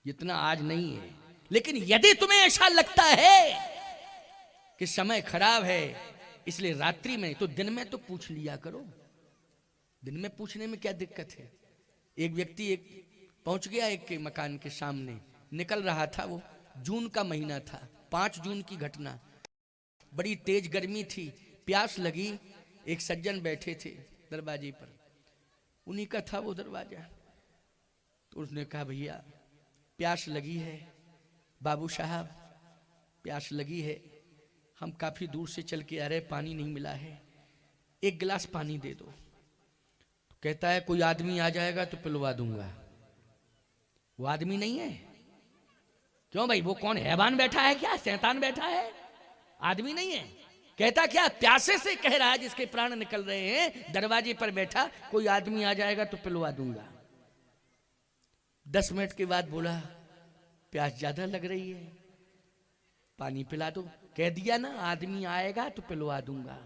जितना आज नहीं है। लेकिन यदि तुम्हें ऐसा लगता है कि समय खराब है इसलिए रात्रि में, तो दिन में तो पूछ लिया करो। दिन में पूछने में क्या दिक्कत है? एक व्यक्ति पहुंच गया एक के मकान के सामने, निकल रहा था, वो जून का महीना था, 5 जून की घटना, बड़ी तेज गर्मी थी, प्यास लगी। एक सज्जन बैठे थे दरवाजे पर, उन्हीं का था वो दरवाजा। तो उसने कहा भैया प्यास लगी है, बाबू साहब प्यास लगी है, हम काफी दूर से चल के आ रहे, पानी नहीं मिला है, एक गिलास पानी दे दो। तो कहता है कोई आदमी आ जाएगा तो पिलवा दूंगा। वो आदमी नहीं है। क्यों भाई? वो कौन हैवान बैठा है क्या? शैतान बैठा है? आदमी नहीं है। कहता क्या? प्यासे से कह रहा है, जिसके प्राण निकल रहे हैं, दरवाजे पर बैठा, कोई आदमी आ जाएगा तो पिलवा दूंगा। 10 मिनट के बाद बोला प्यास ज्यादा लग रही है, पानी पिला दो। कह दिया ना आदमी आएगा तो पिलवा दूंगा।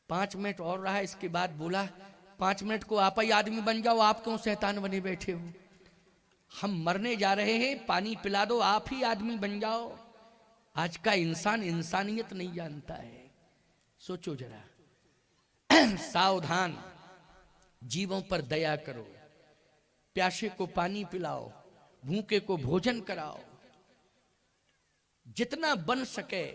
5 मिनट और रहा, इसके बाद बोला 5 मिनट को आप ही आदमी बन जाओ, आप क्यों शैतान बने बैठे हो? हम मरने जा रहे हैं, पानी पिला दो, आप ही आदमी बन जाओ। आज का इंसान इंसानियत नहीं जानता है। सोचो जरा। सावधान, जीवों पर दया करो, प्यासे को पानी पिलाओ, भूखे को भोजन कराओ। जितना बन सके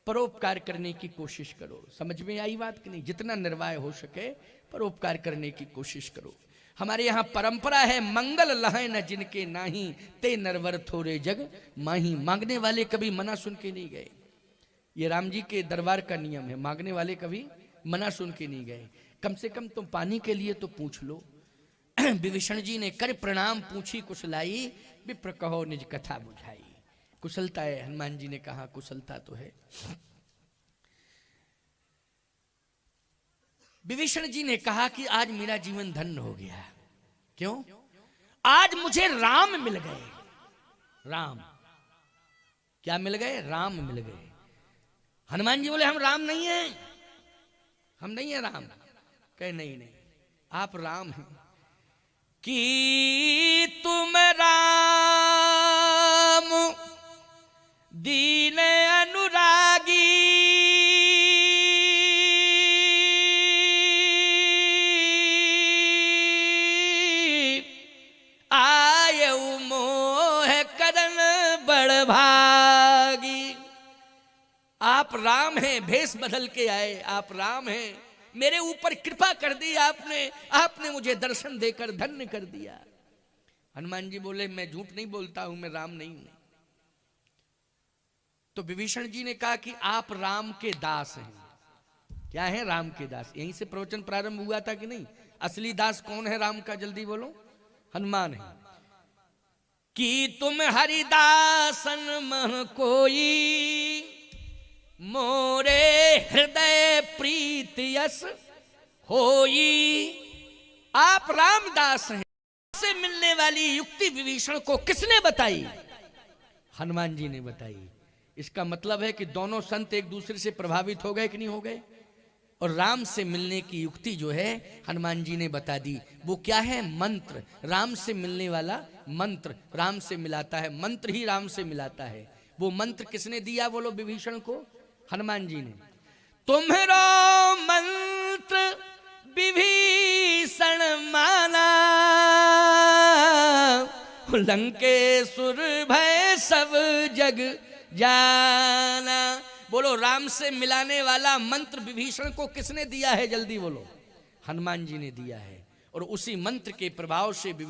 परोपकार करने की कोशिश करो। समझ में आई बात कि नहीं? जितना निर्वाह हो सके परोपकार करने की कोशिश करो। हमारे यहाँ परंपरा है, मंगल लहै न जिनके नाही, ते नरवर थोड़े जग माही। मांगने वाले कभी मना सुन के नहीं गए। ये राम जी के दरबार का नियम है, मांगने वाले कभी मना सुन के नहीं गए। कम से कम तुम पानी के लिए तो पूछ लो। विभीषण जी ने कर प्रणाम पूछी कुशलाई, विप्र कहो निज कथा बुझाई। कुशलता है, हनुमान जी ने कहा कुशलता तो है। विभीषण जी ने कहा कि आज मेरा जीवन धन्य हो गया। क्यों? आज मुझे राम मिल गए। राम क्या मिल गए? राम मिल गए। हनुमान जी बोले हम राम नहीं हैं, हम नहीं है राम। कहे नहीं नहीं, आप राम हैं। कि तुम राम दीन अनुरागी, आयऊ मोह करन बड़ भागी। आप राम हैं, भेष बदल के आए, आप राम हैं, मेरे ऊपर कृपा कर दी आपने, आपने मुझे दर्शन देकर धन्य कर दिया। हनुमान जी बोले मैं झूठ नहीं बोलता हूं, मैं राम नहीं हूं। तो विभीषण जी ने कहा कि आप राम के दास हैं। क्या है? राम के दास। यहीं से प्रवचन प्रारंभ हुआ था कि नहीं? असली दास कौन है राम का? जल्दी बोलो। हनुमान है। कि तुम हरिदासन मह कोई, मोरे हृदय प्रीति यस होई। आप रामदास हैं। से मिलने वाली युक्ति विभीषण को किसने बताई? हनुमान जी ने बताई। इसका मतलब है कि दोनों संत एक दूसरे से प्रभावित हो गए कि नहीं हो गए? और राम से मिलने की युक्ति जो है हनुमान जी ने बता दी। वो क्या है? मंत्र। राम से मिलने वाला मंत्र राम से मिलाता है, मंत्र ही राम से मिलाता है। वो मंत्र किसने दिया बोलो विभीषण को? हनुमान जी ने। तुम्हारो मंत्र विभीषण माना, लंकेशुर भय सब जग जाना। बोलो राम से मिलाने वाला मंत्र विभीषण को किसने दिया है? जल्दी बोलो। हनुमान जी ने दिया है। और उसी मंत्र के प्रभाव से